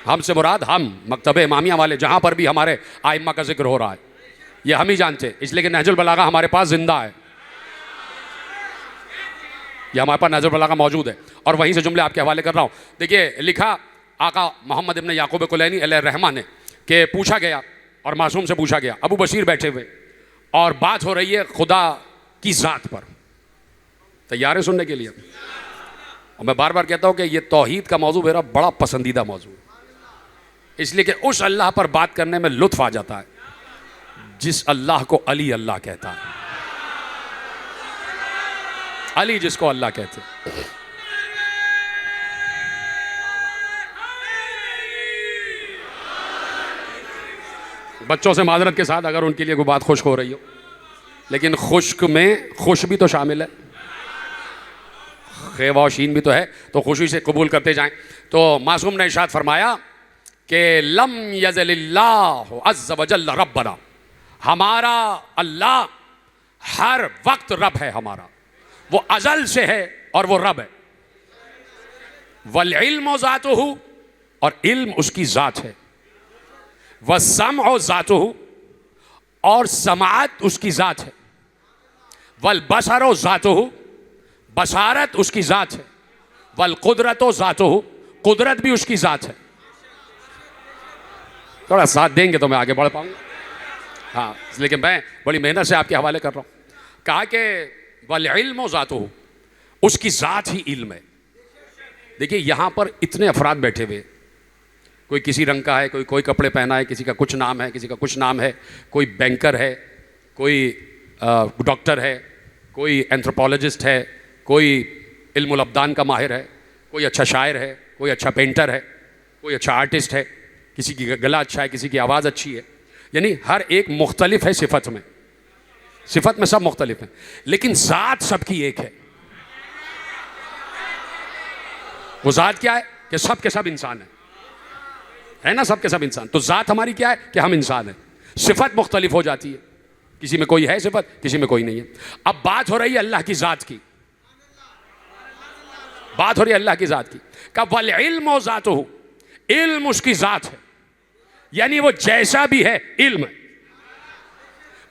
हमसे मुराद हम मकतब इमामिया वाले जहाँ पर भी हमारे आइम्मा का जिक्र हो रहा है ये हम ही जानते हैं, इसलिए कि नहजुल बलागा हमारे पास जिंदा है, ये हमारे पास नहजुल बलागा मौजूद है और वहीं से जुमले आपके हवाले कर रहा हूँ। देखिए लिखा आका मोहम्मद इब्न याकूब कुलैनी अलैहिर्रहमा ने कि पूछा गया और मासूम से पूछा गया, अबू बशीर बैठे हुए और बात हो रही है खुदा की ज़ात पर, तैयार है सुनने के लिए? और मैं बार बार कहता हूँ कि ये तौहीद का मौजू मेरा बड़ा पसंदीदा मौजू है, इसलिए कि उस अल्लाह पर बात करने में लुत्फ आ जाता है जिस अल्लाह को अली अल्लाह कहता है, अली जिसको अल्लाह कहते हैं। बच्चों से माजरत के साथ अगर उनके लिए कोई बात खुश्क हो रही हो, लेकिन खुश्क में खुश भी तो शामिल है, खे व शीन भी तो है, तो खुशी से कबूल करते जाएं। तो मासूम ने इरशाद फरमाया कि लम यज़लिल्लाहु अज़्ज़ व जल्ल रब्बना, हमारा अल्लाह हर वक्त रब है, हमारा वो अज़ल से है और वो रब है। वल इल्मु ज़ातुहु, और इल्म उसकी ज़ात है। व समअ ज़ातुहु, और समाअत उसकी ज़ात है। वल बसरु ज़ातुहु, बसारत उसकी ज़ात है। वल कुदरतु ज़ातुहु, कुदरत भी उसकी ज़ात है। थोड़ा साथ देंगे तो मैं आगे बढ़ पाऊंगा, हाँ, इसलिए कि मैं बड़ी मेहनत से आपके हवाले कर रहा हूँ। कहा कि वल इल्मु ज़ातुहु, उसकी ज़ात ही इल्म है। देखिए यहाँ पर इतने अफराद बैठे हुए, कोई किसी रंग का है, कोई कोई कपड़े पहना है, किसी का कुछ नाम है, किसी का कुछ नाम है, कोई बैंकर है, कोई डॉक्टर है, कोई एंथ्रोपोलॉजिस्ट है, कोई इल्मुल अब्दान का माहिर है, कोई अच्छा शायर है, कोई अच्छा पेंटर है, कोई अच्छा आर्टिस्ट है, किसी की गला अच्छा है, किसी की आवाज़ अच्छी है, यानी हर एक मुख्तलिफ है सिफत में, सिफत में सब मुख्तलिफ हैं, लेकिन ज़ात सबकी एक है। वो ज़ात क्या है कि सब के सब इंसान है ना, सब के सब इंसान। तो ज़ात हमारी क्या है कि हम इंसान हैं, सिफत मुख्तलिफ हो जाती है, किसी में कोई है सिफत, किसी में कोई नहीं है। अब बात हो रही है अल्लाह की ज़ात की, बात हो रही है अल्लाह की ज़ात की। कब वल इल्मु ज़ातुहु, इल्म उसकी ज़ात है, यानी वो जैसा भी है इल्म।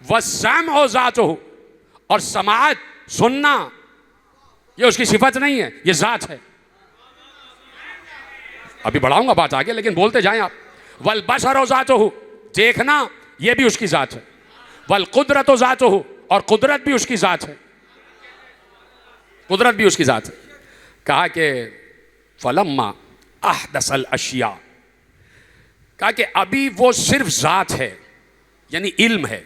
व समअ ज़ातुहु, और समाअत सुनना ये उसकी सिफत नहीं है, ये ज़ात है। अभी बढ़ाऊंगा बात आगे, लेकिन बोलते जाएं आप। वल बसरु ज़ातुहु, देखना ये भी उसकी ज़ात है। वल कुदरतु ज़ातुहु, और कुदरत भी उसकी ज़ात है, कुदरत भी उसकी ज़ात है। कहा कि फलम्मा अहदसल अशिया, कहा कि अभी वो सिर्फ ज़ात है, यानी इल्म है,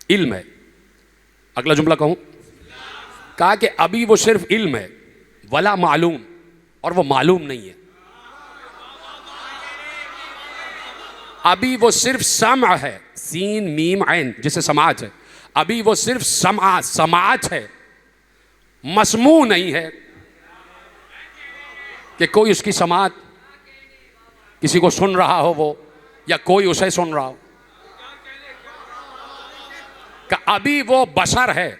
इल्म है। अगला जुमला कहूं, कहा कि अभी वो सिर्फ इल्म है, वला मालूम, और वो मालूम नहीं है। अभी वो सिर्फ समअ है, सीन मीम ऐन जिसे समाअत है, अभी वो सिर्फ समाअत है, मस्मू नहीं है, कि कोई उसकी समात किसी को सुन रहा हो वो, या कोई उसे सुन रहा हो, कि अभी वो बशर है,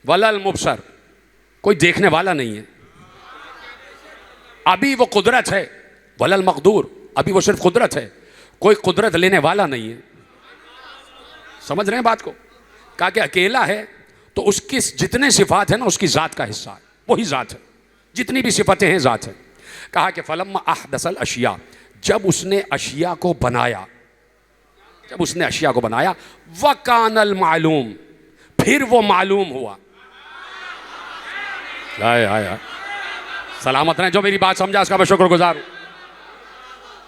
वलल मुबसर, कोई देखने वाला नहीं है। अभी वो कुदरत है, वलल मकदूर, अभी वो सिर्फ कुदरत है, कोई कुदरत लेने वाला नहीं है। समझ रहे हैं बात को? कहा कि अकेला है तो उसकी जितने सिफात है ना उसकी ज़ात का हिस्सा है, वही ज़ात है, जितनी भी सिफतें हैं ज़ात है। कहा कि फलम्मा अहदसल अशिया, जब उसने अशिया को बनाया, जब उसने अशिया को बनाया, वकानल मालूम, फिर वो मालूम हुआ। हाय हाय हाय, सलामत रहें जो मेरी बात समझा, उसका मैं शुक्रगुजार हूं।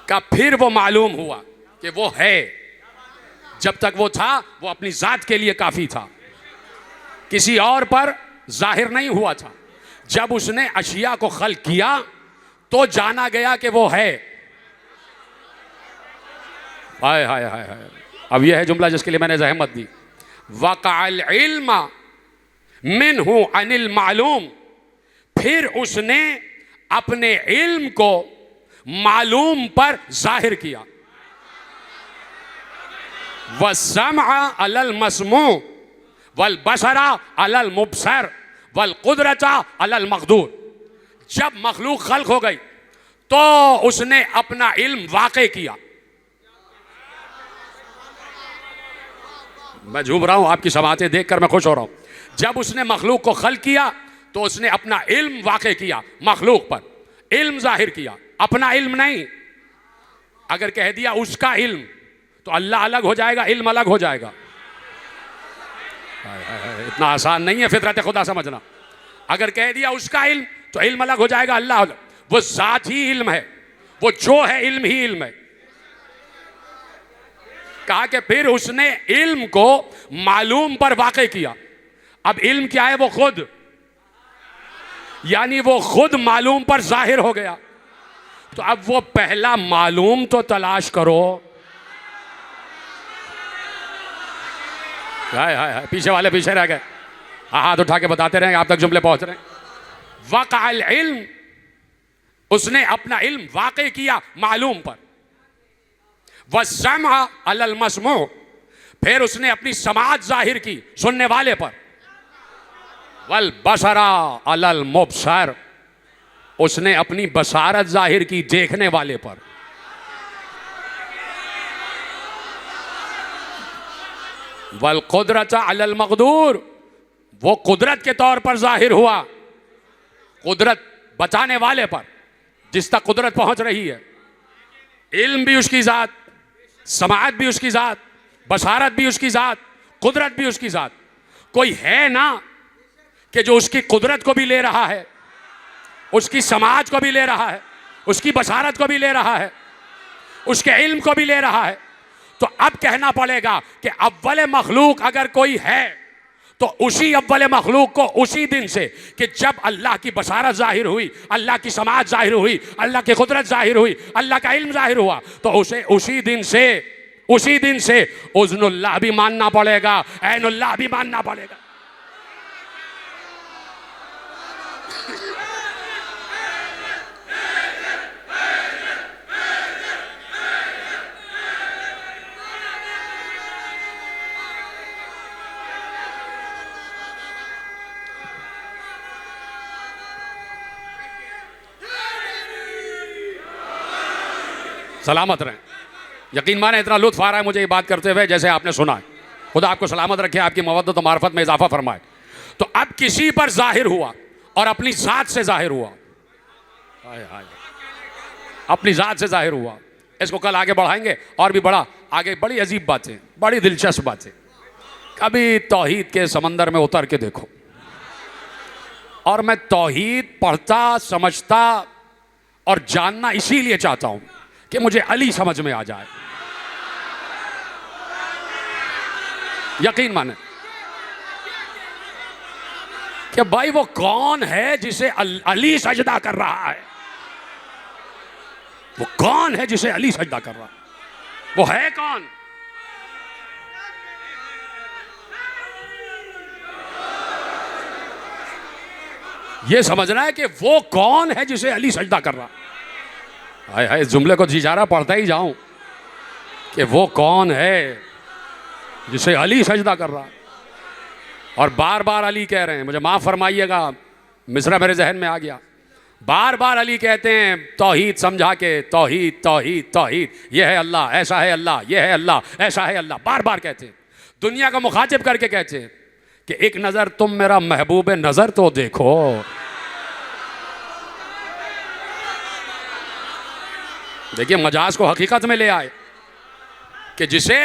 का फिर वो मालूम हुआ कि वो है, जब तक वो था वो अपनी जात के लिए काफी था, किसी और पर जाहिर नहीं हुआ था। जब उसने अशिया को खल्क किया तो जाना गया कि वो है। हाय हाय हाय हाय, अब यह है जुमला जिसके लिए मैंने जहमत दी। वक़अल इल्म मिन्हु अनिल मालूम, फिर उसने अपने इल्म को मालूम पर जाहिर किया। वस्समअ अलल मस्मू वल बसरा अलल मुबसर वल कुदरता अलल मकदूर, जब मखलूक खल्क हो गई तो उसने अपना इल्म वाक़े किया। मैं झूम रहा हूं, आपकी समातें देखकर मैं खुश हो रहा हूं। जब उसने मखलूक को खल्क किया तो उसने अपना इल्म वाक़े किया, मखलूक पर इल्म जाहिर किया, अपना इल्म नहीं। अगर कह दिया उसका इल्म तो अल्लाह अलग हो जाएगा, इल्म अलग हो जाएगा। इतना आसान नहीं है फितरत खुदा समझना। अगर कह दिया उसका इल्म तो इल्म अलग हो जाएगा, अल्लाह अलग। वो जात ही इल्म है, वो जो है इल्म ही इल्म है। कहा कि फिर उसने इल्म को मालूम पर वाक़े किया। अब इल्म क्या है? वो खुद, यानी वो खुद मालूम पर जाहिर हो गया। तो अब वो पहला मालूम तो तलाश करो। हाय हाय हाय, पीछे वाले पीछे रह गए, हाथ उठा के बताते रहेंगे आप तक जुमले पहुंच रहे हैं। वक़अल इल्म, उसने अपना इल्म वाक़े किया मालूम पर। वस्समअ अलल मस्मू, फिर उसने अपनी समाअत जाहिर की सुनने वाले पर। वल बसरा अलल मुबसर, उसने अपनी बसारत जाहिर की देखने वाले पर। वल कुदरत अलल मकदूर, वो कुदरत के तौर पर जाहिर हुआ, कुदरत बताने वाले पर, जिस तक कुदरत पहुंच रही है। इल्म भी उसकी जात, समाअत भी उसकी जात, बसारत भी उसकी जात, कुदरत भी उसकी जात। कोई है ना कि जो उसकी कुदरत को भी ले रहा है, उसकी समाअत को भी ले रहा है, उसकी बसारत को भी ले रहा है, उसके इल्म को भी ले रहा है। तो अब कहना पड़ेगा कि अव्वल मखलूक अगर कोई है तो उसी अव्वल मखलूक को उसी दिन से, कि जब अल्लाह की बसारत जाहिर हुई, अल्लाह की समाअत जाहिर हुई, अल्लाह की कुदरत जाहिर हुई, अल्लाह का इल्म जाहिर हुआ, तो उसे उसी दिन से उज़्नुल्लाह भी मानना पड़ेगा, ऐनुल्लाह भी मानना पड़ेगा। सलामत रहें। यकीन माने इतना लुत्फ आ रहा है मुझे ये बात करते हुए जैसे आपने सुना है। खुदा आपको सलामत रखे, आपकी मवद्दत और मार्फत में इजाफा फरमाए। तो अब किसी पर जाहिर हुआ और अपनी जात से जाहिर हुआ, अपनी जात से जाहिर हुआ। इसको कल आगे बढ़ाएंगे और भी बड़ा आगे, बड़ी अजीब बातें, बड़ी दिलचस्प बातें। कभी तौहीद के समंदर में उतर के देखो। और मैं तौहीद पढ़ता, समझता और जानना इसीलिए चाहता हूं कि मुझे अली समझ में आ जाए। यकीन माने कि भाई वो कौन है जिसे अली सजदा कर रहा है, वो कौन है जिसे अली सजदा कर रहा है, वो है कौन? ये समझना है कि वो कौन है जिसे अली सजदा कर रहा। हाय हाय, इस जुमले को जिजारा पढ़ता ही जाऊं कि वो कौन है जिसे अली सजदा कर रहा। और बार बार अली कह रहे हैं, मुझे माफ़ फरमाइएगा, मिसरा मेरे जहन में आ गया। बार बार अली कहते हैं तौहीद समझा के, तौहीद तौहीद तौहीद, ये है अल्लाह, ऐसा है अल्लाह, ये है अल्लाह, ऐसा है अल्लाह, बार बार कहते हैं। दुनिया को मुखातिब करके कहते हैं कि एक नज़र तुम मेरा महबूब नज़र तो देखो। देखिए मजाज को हकीकत में ले आए कि जिसे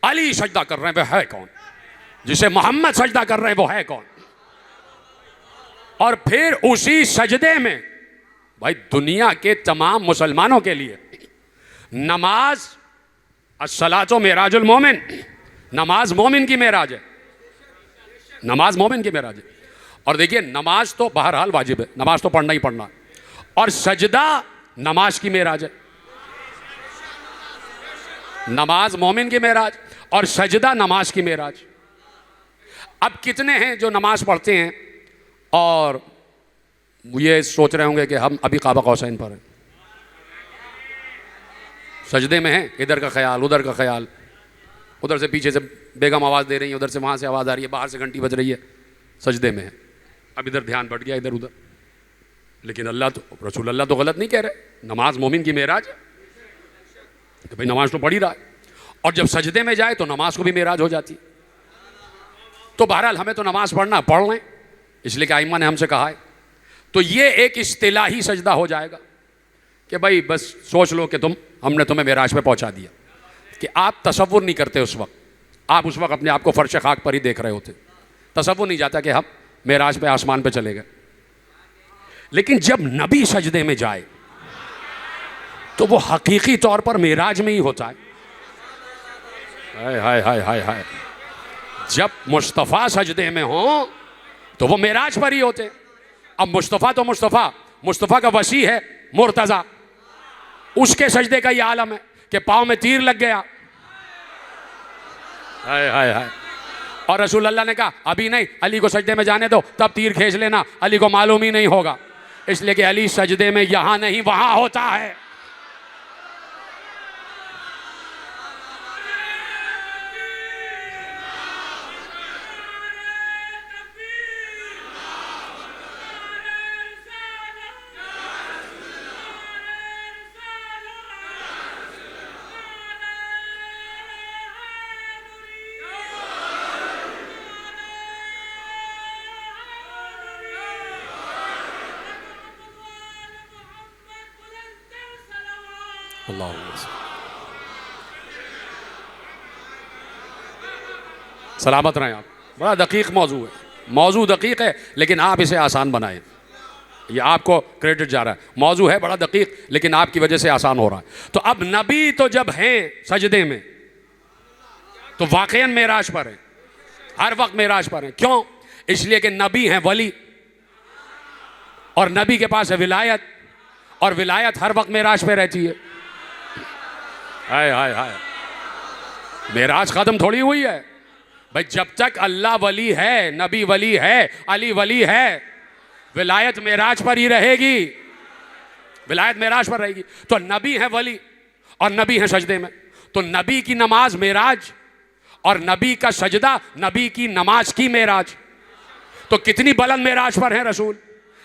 अली सजदा कर रहे हैं वह है कौन, जिसे मोहम्मद सजदा कर रहे हैं वो है कौन। और फिर उसी सजदे में भाई दुनिया के तमाम मुसलमानों के लिए नमाज, अस्सलातो मेराजुल मोमिन, नमाज मोमिन की मेराज है, नमाज मोमिन की मेराज है। और देखिए नमाज तो बहरहाल वाजिब है, नमाज तो पढ़ना ही पढ़ना है, और सजदा नमाज की मेराज है। नमाज मोमिन की मेराज और सजदा नमाज की मेराज। अब कितने हैं जो नमाज पढ़ते हैं और ये सोच रहे होंगे कि हम अभी काबा कौसैन पर हैं, सजदे में हैं, इधर का ख्याल उधर का ख्याल, उधर से पीछे से बेगम आवाज़ दे रही है, उधर से वहाँ से आवाज़ आ रही है, बाहर से घंटी बज रही है, सजदे में है। अब इधर ध्यान बढ़ गया इधर उधर। लेकिन अल्लाह तो, रसूल अल्लाह तो गलत नहीं कह रहे, नमाज मोमिन की मेराज है, तो भाई नमाज तो पढ़ ही रहा है। और जब सजदे में जाए तो नमाज को भी मेराज हो जाती है। तो बहरहाल हमें तो नमाज पढ़ना पढ़ लें, इसलिए कि आइम्मा ने हमसे कहा है। तो ये एक इस्तिलाही सजदा हो जाएगा कि भाई बस सोच लो कि हमने तुम्हें मेराज पे पहुंचा दिया, कि आप तसव्वुर नहीं करते उस वक्त, आप उस वक्त अपने आप को फर्श खाक पर ही देख रहे होते, तसव्वुर नहीं जाता कि हम मेराज पे आसमान पे चले गए। लेकिन जब नबी सजदे में जाए तो वो हकीकी तौर पर मेराज में ही होता है। हाय हाय हाय हाय हाय, जब मुस्तफ़ा सजदे में हो तो वो मेराज पर ही होते। अब मुस्तफ़ा तो मुस्तफ़ा का वसी है मुर्तज़ा, उसके सजदे का ये आलम है कि पाँव में तीर लग गया। हाय हाय हाय, और रसूल अल्लाह ने कहा अभी नहीं, अली को सजदे में जाने दो, तब तीर खींच लेना, अली को मालूम ही नहीं होगा, इसलिए कि अली सजदे में यहाँ नहीं वहाँ होता है। सलामत रहें आप। बड़ा दकीक मौजू है, मौजू दकीक है, लेकिन आप इसे आसान बनाएं। ये आपको क्रेडिट जा रहा है, मौजू है बड़ा दकीक, लेकिन आपकी वजह से आसान हो रहा है। तो अब नबी तो जब हैं सजदे में तो वाकईन मेराज पर हैं, हर वक्त मेराज पर हैं। क्यों? इसलिए कि नबी हैं वली, और नबी के पास है विलायत, और विलायत हर वक्त मेराज पे रहती है। हाय हाय हाय, मेराज खत्म थोड़ी हुई है भाई। जब तक अल्लाह वली है, नबी वली है, अली वली है, विलायत मेराज पर ही रहेगी, विलायत मेराज पर रहेगी। तो नबी है वली और नबी है सजदे में, तो नबी की नमाज मेराज और नबी का सजदा नबी की नमाज की मेराज। तो कितनी बुलंद मेराज पर है रसूल।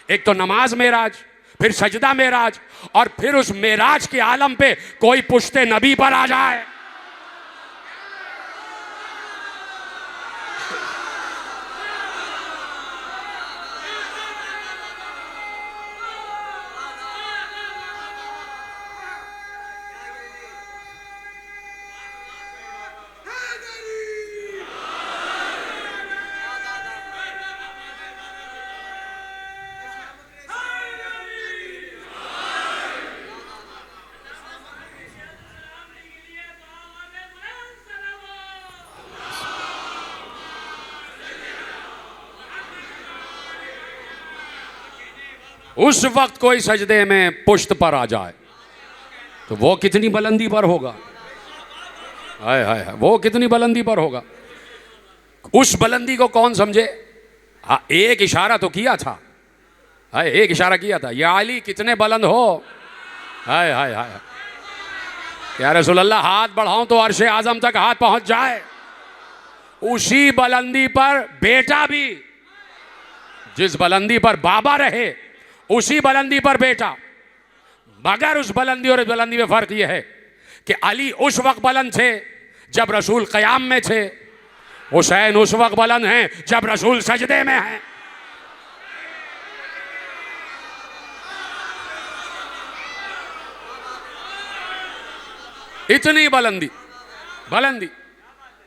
एक तो नमाज मेराज, फिर सजदा मेराज, और फिर उस मेराज के आलम पे कोई पुश्ते नबी पर आ जाए। उस वक्त कोई सजदे में पुश्त पर आ जाए तो वो कितनी बुलंदी पर होगा। हाय हाय हाय, वो कितनी बुलंदी पर होगा। उस बुलंदी को कौन समझे। हाँ, एक इशारा तो किया था हाय, एक इशारा किया था, या अली कितने बुलंद हो। हाय हाय हाय, या रसूल अल्लाह हाथ बढ़ाऊं तो अर्शे आजम तक हाथ पहुंच जाए। उसी बुलंदी पर बेटा भी, जिस बुलंदी पर बाबा रहे उसी बुलंदी पर बेटा, मगर उस बुलंदी और इस बुलंदी में फर्क यह है कि अली उस वक्त बुलंद थे जब रसूल क़याम में थे, हुसैन उस वक्त बुलंद हैं जब रसूल सजदे में हैं। इतनी बुलंदी, बुलंदी।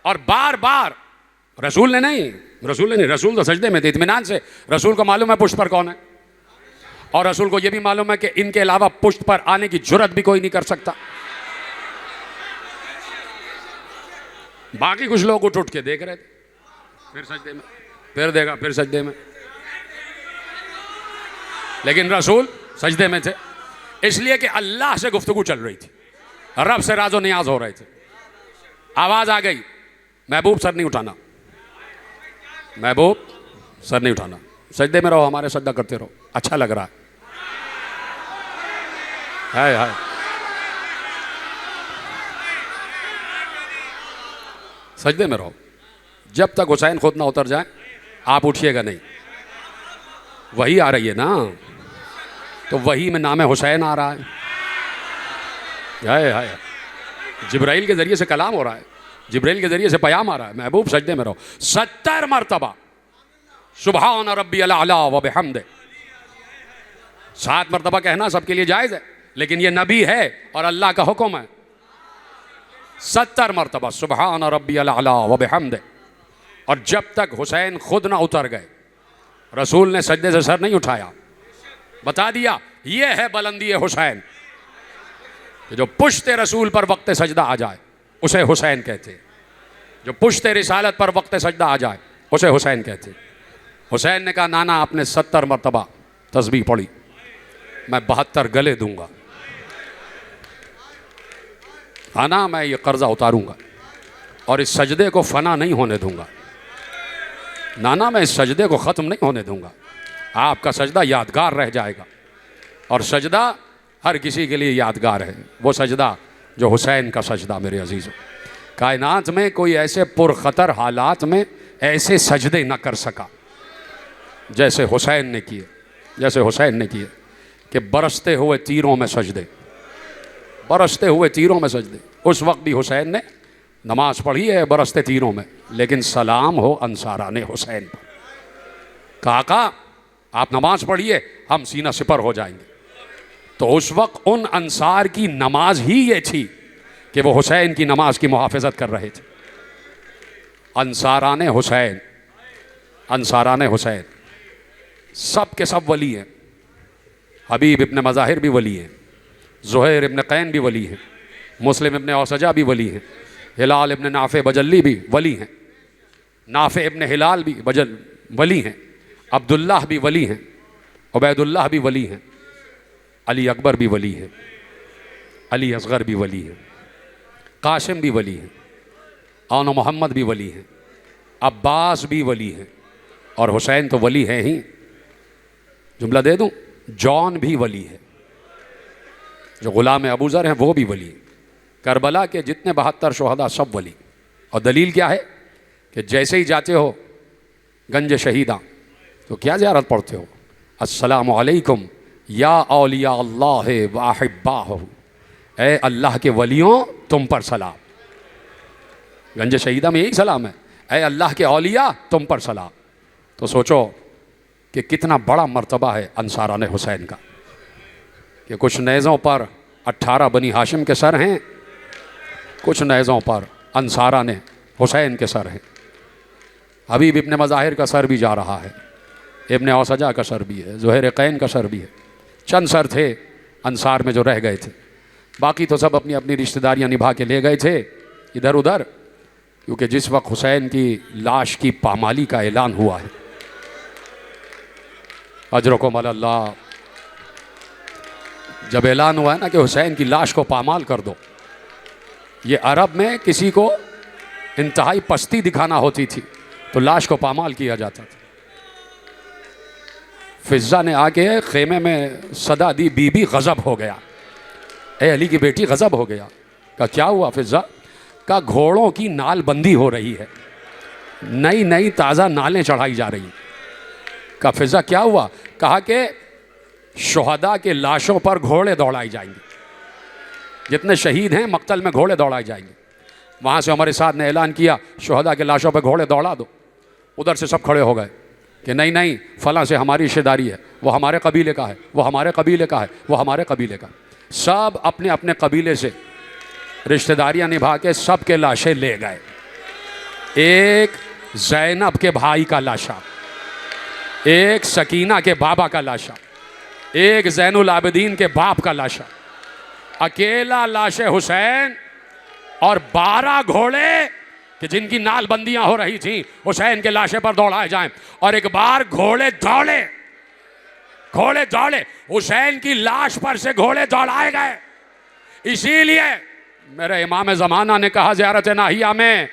और बार बार रसूल ने नहीं, रसूल तो सजदे में थे इत्मीनान से। रसूल को मालूम है पुष्ट पर कौन है, और रसूल को यह भी मालूम है कि इनके अलावा पुष्ट पर आने की जुर्रत भी कोई नहीं कर सकता। बाकी कुछ लोग उठ के देख रहे थे, फिर सजदे में, फिर देखा, फिर सजदे में, लेकिन रसूल सजदे में थे, इसलिए कि अल्लाह से गुफ्तगू चल रही थी, रब से राजो नियाज हो रहे थे। आवाज आ गई, महबूब सर नहीं उठाना, महबूब सर नहीं उठाना, सजदे में रहो, हमारे सजदा करते रहो, अच्छा लग रहा है। हाय हाय, सजदे में रहो, जब तक हुसैन खुद ना उतर जाए आप उठिएगा नहीं। वही आ रही है ना, तो वही में नाम हुसैन आ रहा है। हाय हाय, जिब्राइल के जरिए से कलाम हो रहा है, जिब्राइल के जरिए से पयाम आ रहा है, महबूब सजदे में रहो। 70 मरतबा सुबहान रब्बियल आला व बिहम्दे, 7 मरतबा कहना सबके लिए जायज़ है, लेकिन ये नबी है और अल्लाह का हुक्म है। 70 मरतबा सुबहान रब्बियल आला व बिहम्दे। और जब तक हुसैन खुद ना उतर गए, रसूल ने सजदे से सर नहीं उठाया। बता दिया ये है बुलंदी हुसैन, जो पुश्त रसूल पर वक्त सजदा आ जाए उसे हुसैन कहते हैं, जो पुश्त रिसालत पर वक्त सजदा आ जाए उसे हुसैन कहते हैं। हुसैन ने कहा, नाना आपने 70 मरतबा तस्बीह पढ़ी, मैं 72 गले दूंगा। नाना मैं ये कर्जा उतारूंगा और इस सजदे को फना नहीं होने दूंगा। नाना मैं इस सजदे को ख़त्म नहीं होने दूंगा, आपका सजदा यादगार रह जाएगा। और सजदा हर किसी के लिए यादगार है, वो सजदा जो हुसैन का सजदा। मेरे अजीज़ों, कायनात में कोई ऐसे पुरखतर हालात में ऐसे सजदे न कर सका जैसे हुसैन ने किए, जैसे हुसैन ने किए कि बरसते हुए तीरों में सजदे, बरसते हुए तीरों में सजदे। उस वक्त भी हुसैन ने नमाज पढ़ी है बरसते तीरों में, लेकिन सलाम हो अंसाराने हुसैन पर। काका आप नमाज पढ़िए, हम सीना सिपर हो जाएंगे। तो उस वक्त उन अंसार की नमाज ही ये थी कि वो हुसैन की नमाज की मुहाफ़िज़त कर रहे थे। अंसाराने हुसैन, अंसाराने हुसैन सब के सब वली हैं। हबीब इब्न मज़ाहिर भी वली हैं, ज़ुहैर इब्न कैन भी वली हैं, मुस्लिम इब्न औसजा भी वली हैं, हिलाल इब्न नाफ़े बजल्ली भी वली हैं, नाफ़े इब्न हिलाल भी वली हैं, अब्दुल्लाह भी वली हैं, उबैदुल्लाह भी वली हैं, अली अकबर भी वली हैं, अली असगर भी वली हैं, कासिम भी वली हैं, आन मोहम्मद भी वली हैं, अब्बास भी वली हैं, और हुसैन तो वली हैं ही। जुमला दे दूं, जॉन भी वली है, जो ग़ुलाम अबू ज़र हैं वो भी वली। करबला के जितने 72 शोहदा सब वली। और दलील क्या है कि जैसे ही जाते हो गंज शहीदा तो क्या ज़ियारत पढ़ते हो, अस्सलामु अलैकुम या औलिया अल्लाह व अहिब्बाहु, ए अल्लाह के वलियों तुम पर सलाम। गंज शहीदा में यही सलाम है, ए अल्लाह के औलिया तुम पर सलाम। तो सोचो कि कितना बड़ा मर्तबा है अंसारान हुसैन का, कि कुछ नेज़ों पर 18 बनी हाशिम के सर हैं, कुछ नेज़ों पर अंसारान हुसैन के सर हैं। हबीब इब्न मज़ाहिर का सर भी जा रहा है, इब्न औसजा का सर भी है, ज़ुहैर कैन का सर भी है। चंद सर थे अंसार में जो रह गए थे, बाकी तो सब अपनी अपनी रिश्तेदारियां निभा के ले गए थे इधर उधर, क्योंकि जिस वक्त हुसैन की लाश की पामाली का ऐलान हुआ है, अजरकुम अल्लाह, जब ऐलान हुआ है ना कि हुसैन की लाश को पामाल कर दो, ये अरब में किसी को इंतहाई पस्ती दिखाना होती थी तो लाश को पामाल किया जाता था। फिज़ा ने आके खेमे में सदा दी, बीबी गज़ब हो गया, ए अली की बेटी गज़ब हो गया। कहा क्या हुआ फिज़ा? का घोड़ों की नाल बंदी हो रही है, नई नई ताज़ा नालें चढ़ाई जा रही। कहा फिज़ा क्या हुआ? कहा कि शुहदा के लाशों पर घोड़े दौड़ाए जाएंगे, जितने शहीद हैं मक्तल में घोड़े दौड़ाए जाएंगे। वहाँ से हमारे साथ ने ऐलान किया शुहदा के लाशों पर घोड़े दौड़ा दो। उधर से सब खड़े हो गए कि नहीं नहीं, फ़लाँ से हमारी रिश्तेदारी है, वो हमारे कबीले का है, वो हमारे कबीले का है, वो हमारे कबीले का। सब अपने अपने कबीले से रिश्तेदारियाँ निभा के सब के लाशें ले गए। एक ज़ैनब के भाई का लाशा, एक सकीना के बाबा का लाशा, एक ज़ैनुल आबिदीन के बाप का लाशा, अकेला लाश हुसैन और 12 घोड़े कि जिनकी नाल बंदियां हो रही थी हुसैन के लाशे पर दौड़ाए जाएं। और एक बार घोड़े दौड़े, हुसैन की लाश पर से घोड़े दौड़ाए गए। इसीलिए मेरे इमाम ज़माना ने कहा ज़ियारत नाहिया में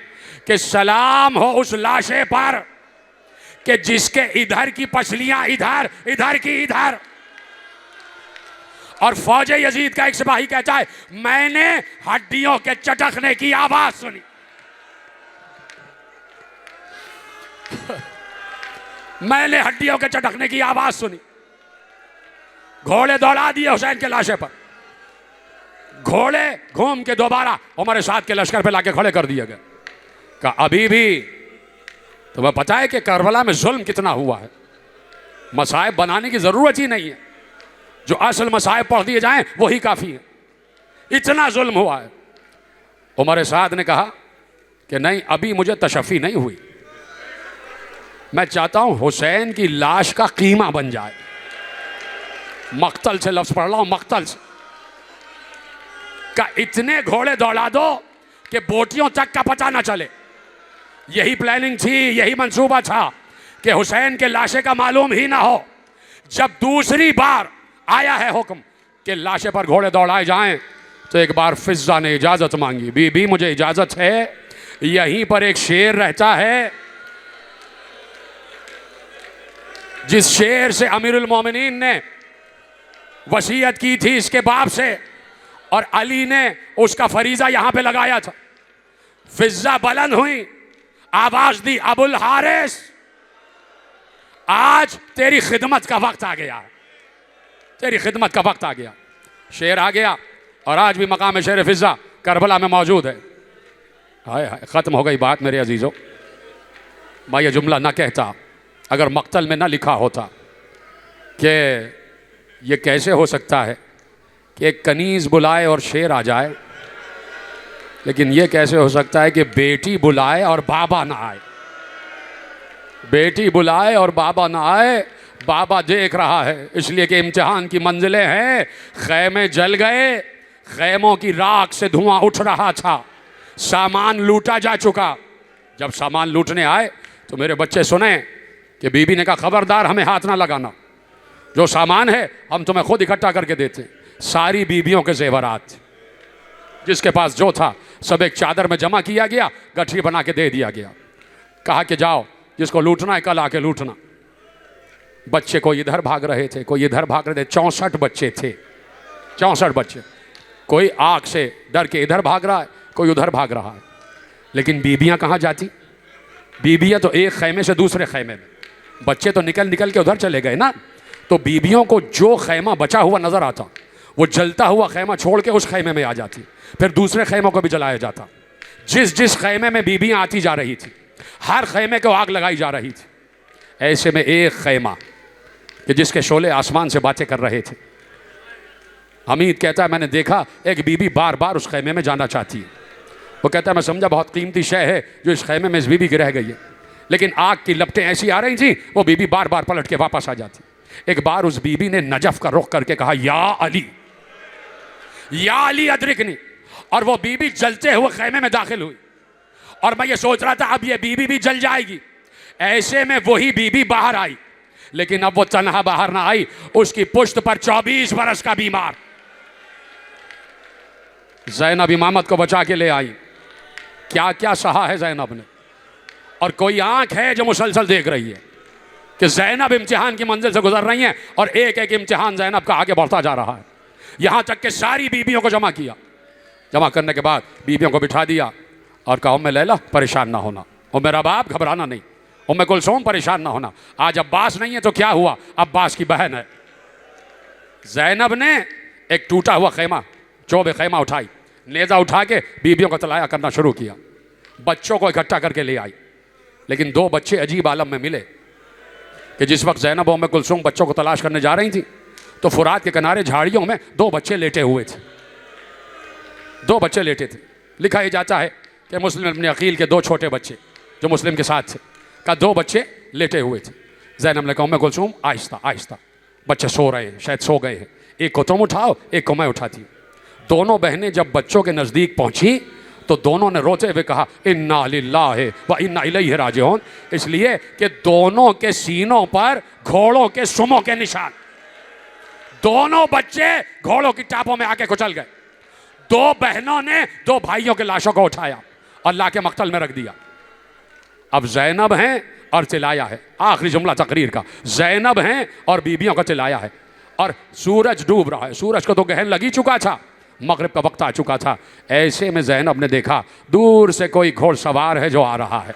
कि सलाम हो उस लाशे पर कि जिसके इधर की पसलियां इधर, इधर की इधर। और फौजे यजीद का एक सिपाही कहता है मैंने हड्डियों के चटकने की आवाज सुनी। मैंने हड्डियों के चटकने की आवाज सुनी। घोड़े दौड़ा दिए हुसैन के लाशे पर। घोड़े घूम के दोबारा उमर साद के लश्कर पे लाके खड़े कर दिए गए। कहा अभी भी तुम्हें पता है कि करबला में जुल्म कितना हुआ है, मसाइब बनाने की जरूरत ही नहीं है, जो असल मसाइब पढ़ दिए जाएं वही काफी है, इतना जुल्म हुआ है। उमर साद ने कहा कि नहीं, अभी मुझे तशफ़ी नहीं हुई, मैं चाहता हूं हुसैन की लाश का कीमा बन जाए। मक्तल से लफ्ज पढ़ रहा हूं, मक्तल से। का इतने घोड़े दौड़ा दो कि बोटियों तक का पता ना चले। यही प्लानिंग थी, यही मंसूबा था कि हुसैन के लाशे का मालूम ही ना हो। जब दूसरी बार आया है हुक्म कि लाशे पर घोड़े दौड़ाए जाएं, तो एक बार फिज़ा ने इजाज़त मांगी, बीबी मुझे इजाज़त है, यहीं पर एक शेर रहता है जिस शेर से अमीरुल मोमिनीन ने वसीयत की थी इसके बाप से, और अली ने उसका फरीजा यहां पे लगाया था। फिज़ा बुलंद हुई, आवाज दी अबुल हारिस, आज तेरी खिदमत का वक्त आ गया, तेरी खिदमत का वक्त आ गया। शेर आ गया और आज भी मकाम शेर फिज़ा करबला में मौजूद है। हाय हाय, ख़त्म हो गई बात मेरे अजीज़ों। मैं ये जुमला ना कहता अगर मक्तल में ना लिखा होता कि ये कैसे हो सकता है कि एक कनीज़ बुलाए और शेर आ जाए, लेकिन ये कैसे हो सकता है कि बेटी बुलाए और बाबा ना आए। बेटी बुलाए और बाबा ना आए। बाबा देख रहा है, इसलिए कि इम्तिहान की मंजिलें हैं। खैमे जल गए, खैमों की राख से धुआं उठ रहा था, सामान लूटा जा चुका। जब सामान लूटने आए तो मेरे बच्चे सुने कि बीबी ने कहा खबरदार हमें हाथ ना लगाना, जो सामान है हम तुम्हें खुद इकट्ठा करके देते। सारी बीबियों के जेवरात जिसके पास जो था सब एक चादर में जमा किया गया, गठरी बना के दे दिया गया। कहा कि जाओ, जिसको लूटना है कल आके लूटना। बच्चे कोई इधर भाग रहे थे, कोई इधर भाग रहे थे। 64 बच्चे थे, 64 बच्चे। कोई आग से डर के इधर भाग रहा है, कोई उधर भाग रहा है। लेकिन बीबियां कहाँ जाती? बीबियां तो एक खैमे से दूसरे खैमे में, बच्चे तो निकल निकल के उधर चले गए ना। तो बीबियों को जो खैमा बचा हुआ नजर आता, वो जलता हुआ खैमा छोड़ के उस खैमे में आ जाती, फिर दूसरे खैमों को भी जलाया जाता। जिस जिस खैमे में बीबियां आती जा रही थी, हर खैमे को आग लगाई जा रही थी। ऐसे में एक खैमा कि जिसके शोले आसमान से बातें कर रहे थे। हमीद कहता है मैंने देखा एक बीबी बार बार उस खैमे में जाना चाहती है। वो कहता है मैं समझा बहुत कीमती शय है जो इस खैमे में इस बीबी की रह गई है, लेकिन आग की लपटें ऐसी आ रही थी वो बीबी बार बार पलट के वापस आ जाती। एक बार उस बीबी ने नजफ का रुख करके कहा या अली अदरिकनी, और वो बीबी जलते हुए खैमे में दाखिल हुई। और मैं ये सोच रहा था अब ये बीबी भी जल जाएगी। ऐसे में वही बीबी बाहर आई, लेकिन अब वो तन्हा बाहर ना आई, उसकी पुश्त पर 24 बरस का बीमार ज़ैनब इमामत को बचा के ले आई। क्या क्या सहा है ज़ैनब ने, और कोई आंख है जो मुसलसल देख रही है। कि ज़ैनब इम्तिहान की मंजिल से गुजर रही हैं और एक एक इम्तिहान ज़ैनब का आगे बढ़ता जा रहा है। यहाँ तक कि सारी बीबियों को जमा किया। जमा करने के बाद बीबियों को बिठा दिया और कहा उम्मे लैला परेशान ना होना, उम्मे रबाब घबराना नहीं, उम्मे कुलसूम परेशान ना होना। आज अब्बास नहीं है तो क्या हुआ, अब्बास की बहन है। ज़ैनब ने एक टूटा हुआ खैमा, चौबे खैमा उठाई, नेज़ा उठा के बीबियों को तलाया करना शुरू किया, बच्चों को इकट्ठा करके ले आई। लेकिन दो बच्चे अजीब आलम में मिले कि जिस वक्त ज़ैनब और उम्मे कुलसूम बच्चों को तलाश करने जा रही थी तो फुरात के किनारे झाड़ियों में दो बच्चे लेटे हुए थे। दो बच्चे लेटे थे। लिखा ही जाता है कि मुस्लिम इब्न अकील के दो छोटे बच्चे जो मुस्लिम के साथ थे का दो बच्चे लेटे हुए थे। ज़ैनब ने कहा उम्मे कुलसूम आहिस्ता आहिस्ता, बच्चे सो रहे हैं, शायद सो गए हैं, एक को तुम उठाओ एक को मैं उठाती हूँ। दोनों बहनें जब बच्चों के नज़दीक पहुँची तो दोनों ने रोते हुए कहा इन्ना लिल्लाहि व इन्ना इलैहि राजिऊन, इसलिए कि दोनों के सीनों पर घोड़ों के सुमों के निशान। दोनों बच्चे घोड़ों की टापों में आके कुचल गए। दो बहनों ने दो भाइयों के लाशों को उठाया और ला के मक्तल में रख दिया। अब ज़ैनब हैं और चिल्लाया है, आखिरी जुमला तकरीर का, ज़ैनब हैं और बीबियों का चिल्लाया है और सूरज डूब रहा है। सूरज को तो गहन लगी चुका था, मगरिब का वक्त आ चुका था। ऐसे में ज़ैनब ने देखा दूर से कोई घोड़सवार है जो आ रहा है।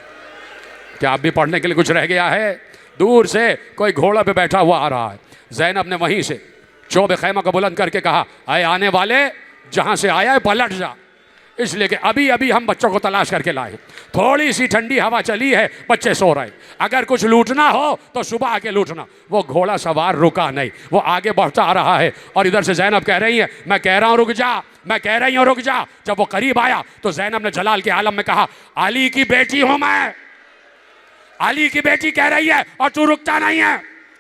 क्या आप भी पढ़ने के लिए कुछ रह गया है? दूर से कोई घोड़ा पे बैठा हुआ आ रहा है। ज़ैनब ने वहीं से चौबे खैमा को बुलंद करके कहा आए आने वाले, जहाँ से आया है पलट जा, इसलिए कि अभी अभी हम बच्चों को तलाश करके लाए। थोड़ी सी ठंडी हवा चली है, बच्चे सो रहे, अगर कुछ लूटना हो तो सुबह आके लूटना। वो घोड़ा सवार रुका नहीं, वो आगे बढ़ता आ रहा है और इधर से ज़ैनब कह रही है मैं कह रहा हूँ रुक जा, मैं कह रही हूँ रुक जा। जब वो करीब आया तो ज़ैनब ने जलाल के आलम में कहा अली की बेटी हूँ मैं, अली की बेटी कह रही है और तू रुकता नहीं है।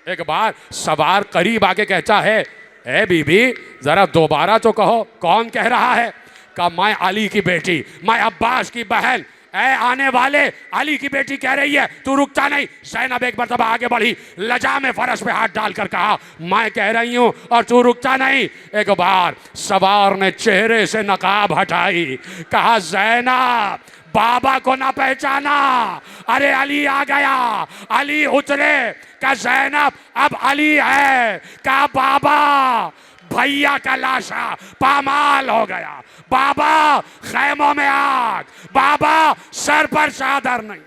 एक बार सवार करीब आके कहता है ए बीबी जरा दोबारा तो कहो कौन कह रहा है? कहा मैं अली की बेटी, मैं अब्बास की बहन, ए आने वाले अली की बेटी कह रही है, तू रुकता नहीं। ज़ैनब एक मरतबा आगे बढ़ी, लजा में फरस पे हाथ डालकर कहा मैं कह रही हूं और तू रुकता नहीं। एक बार सवार ने चेहरे से नकाब हटाई, कहा ज़ैनब बाबा को ना पहचाना, अरे अली आ गया, अली उतरे। का ज़ैनब अब अली है, का बाबा भैया का लाशा पामाल हो गया, बाबा खैमों में आग, बाबा सर पर चादर नहीं।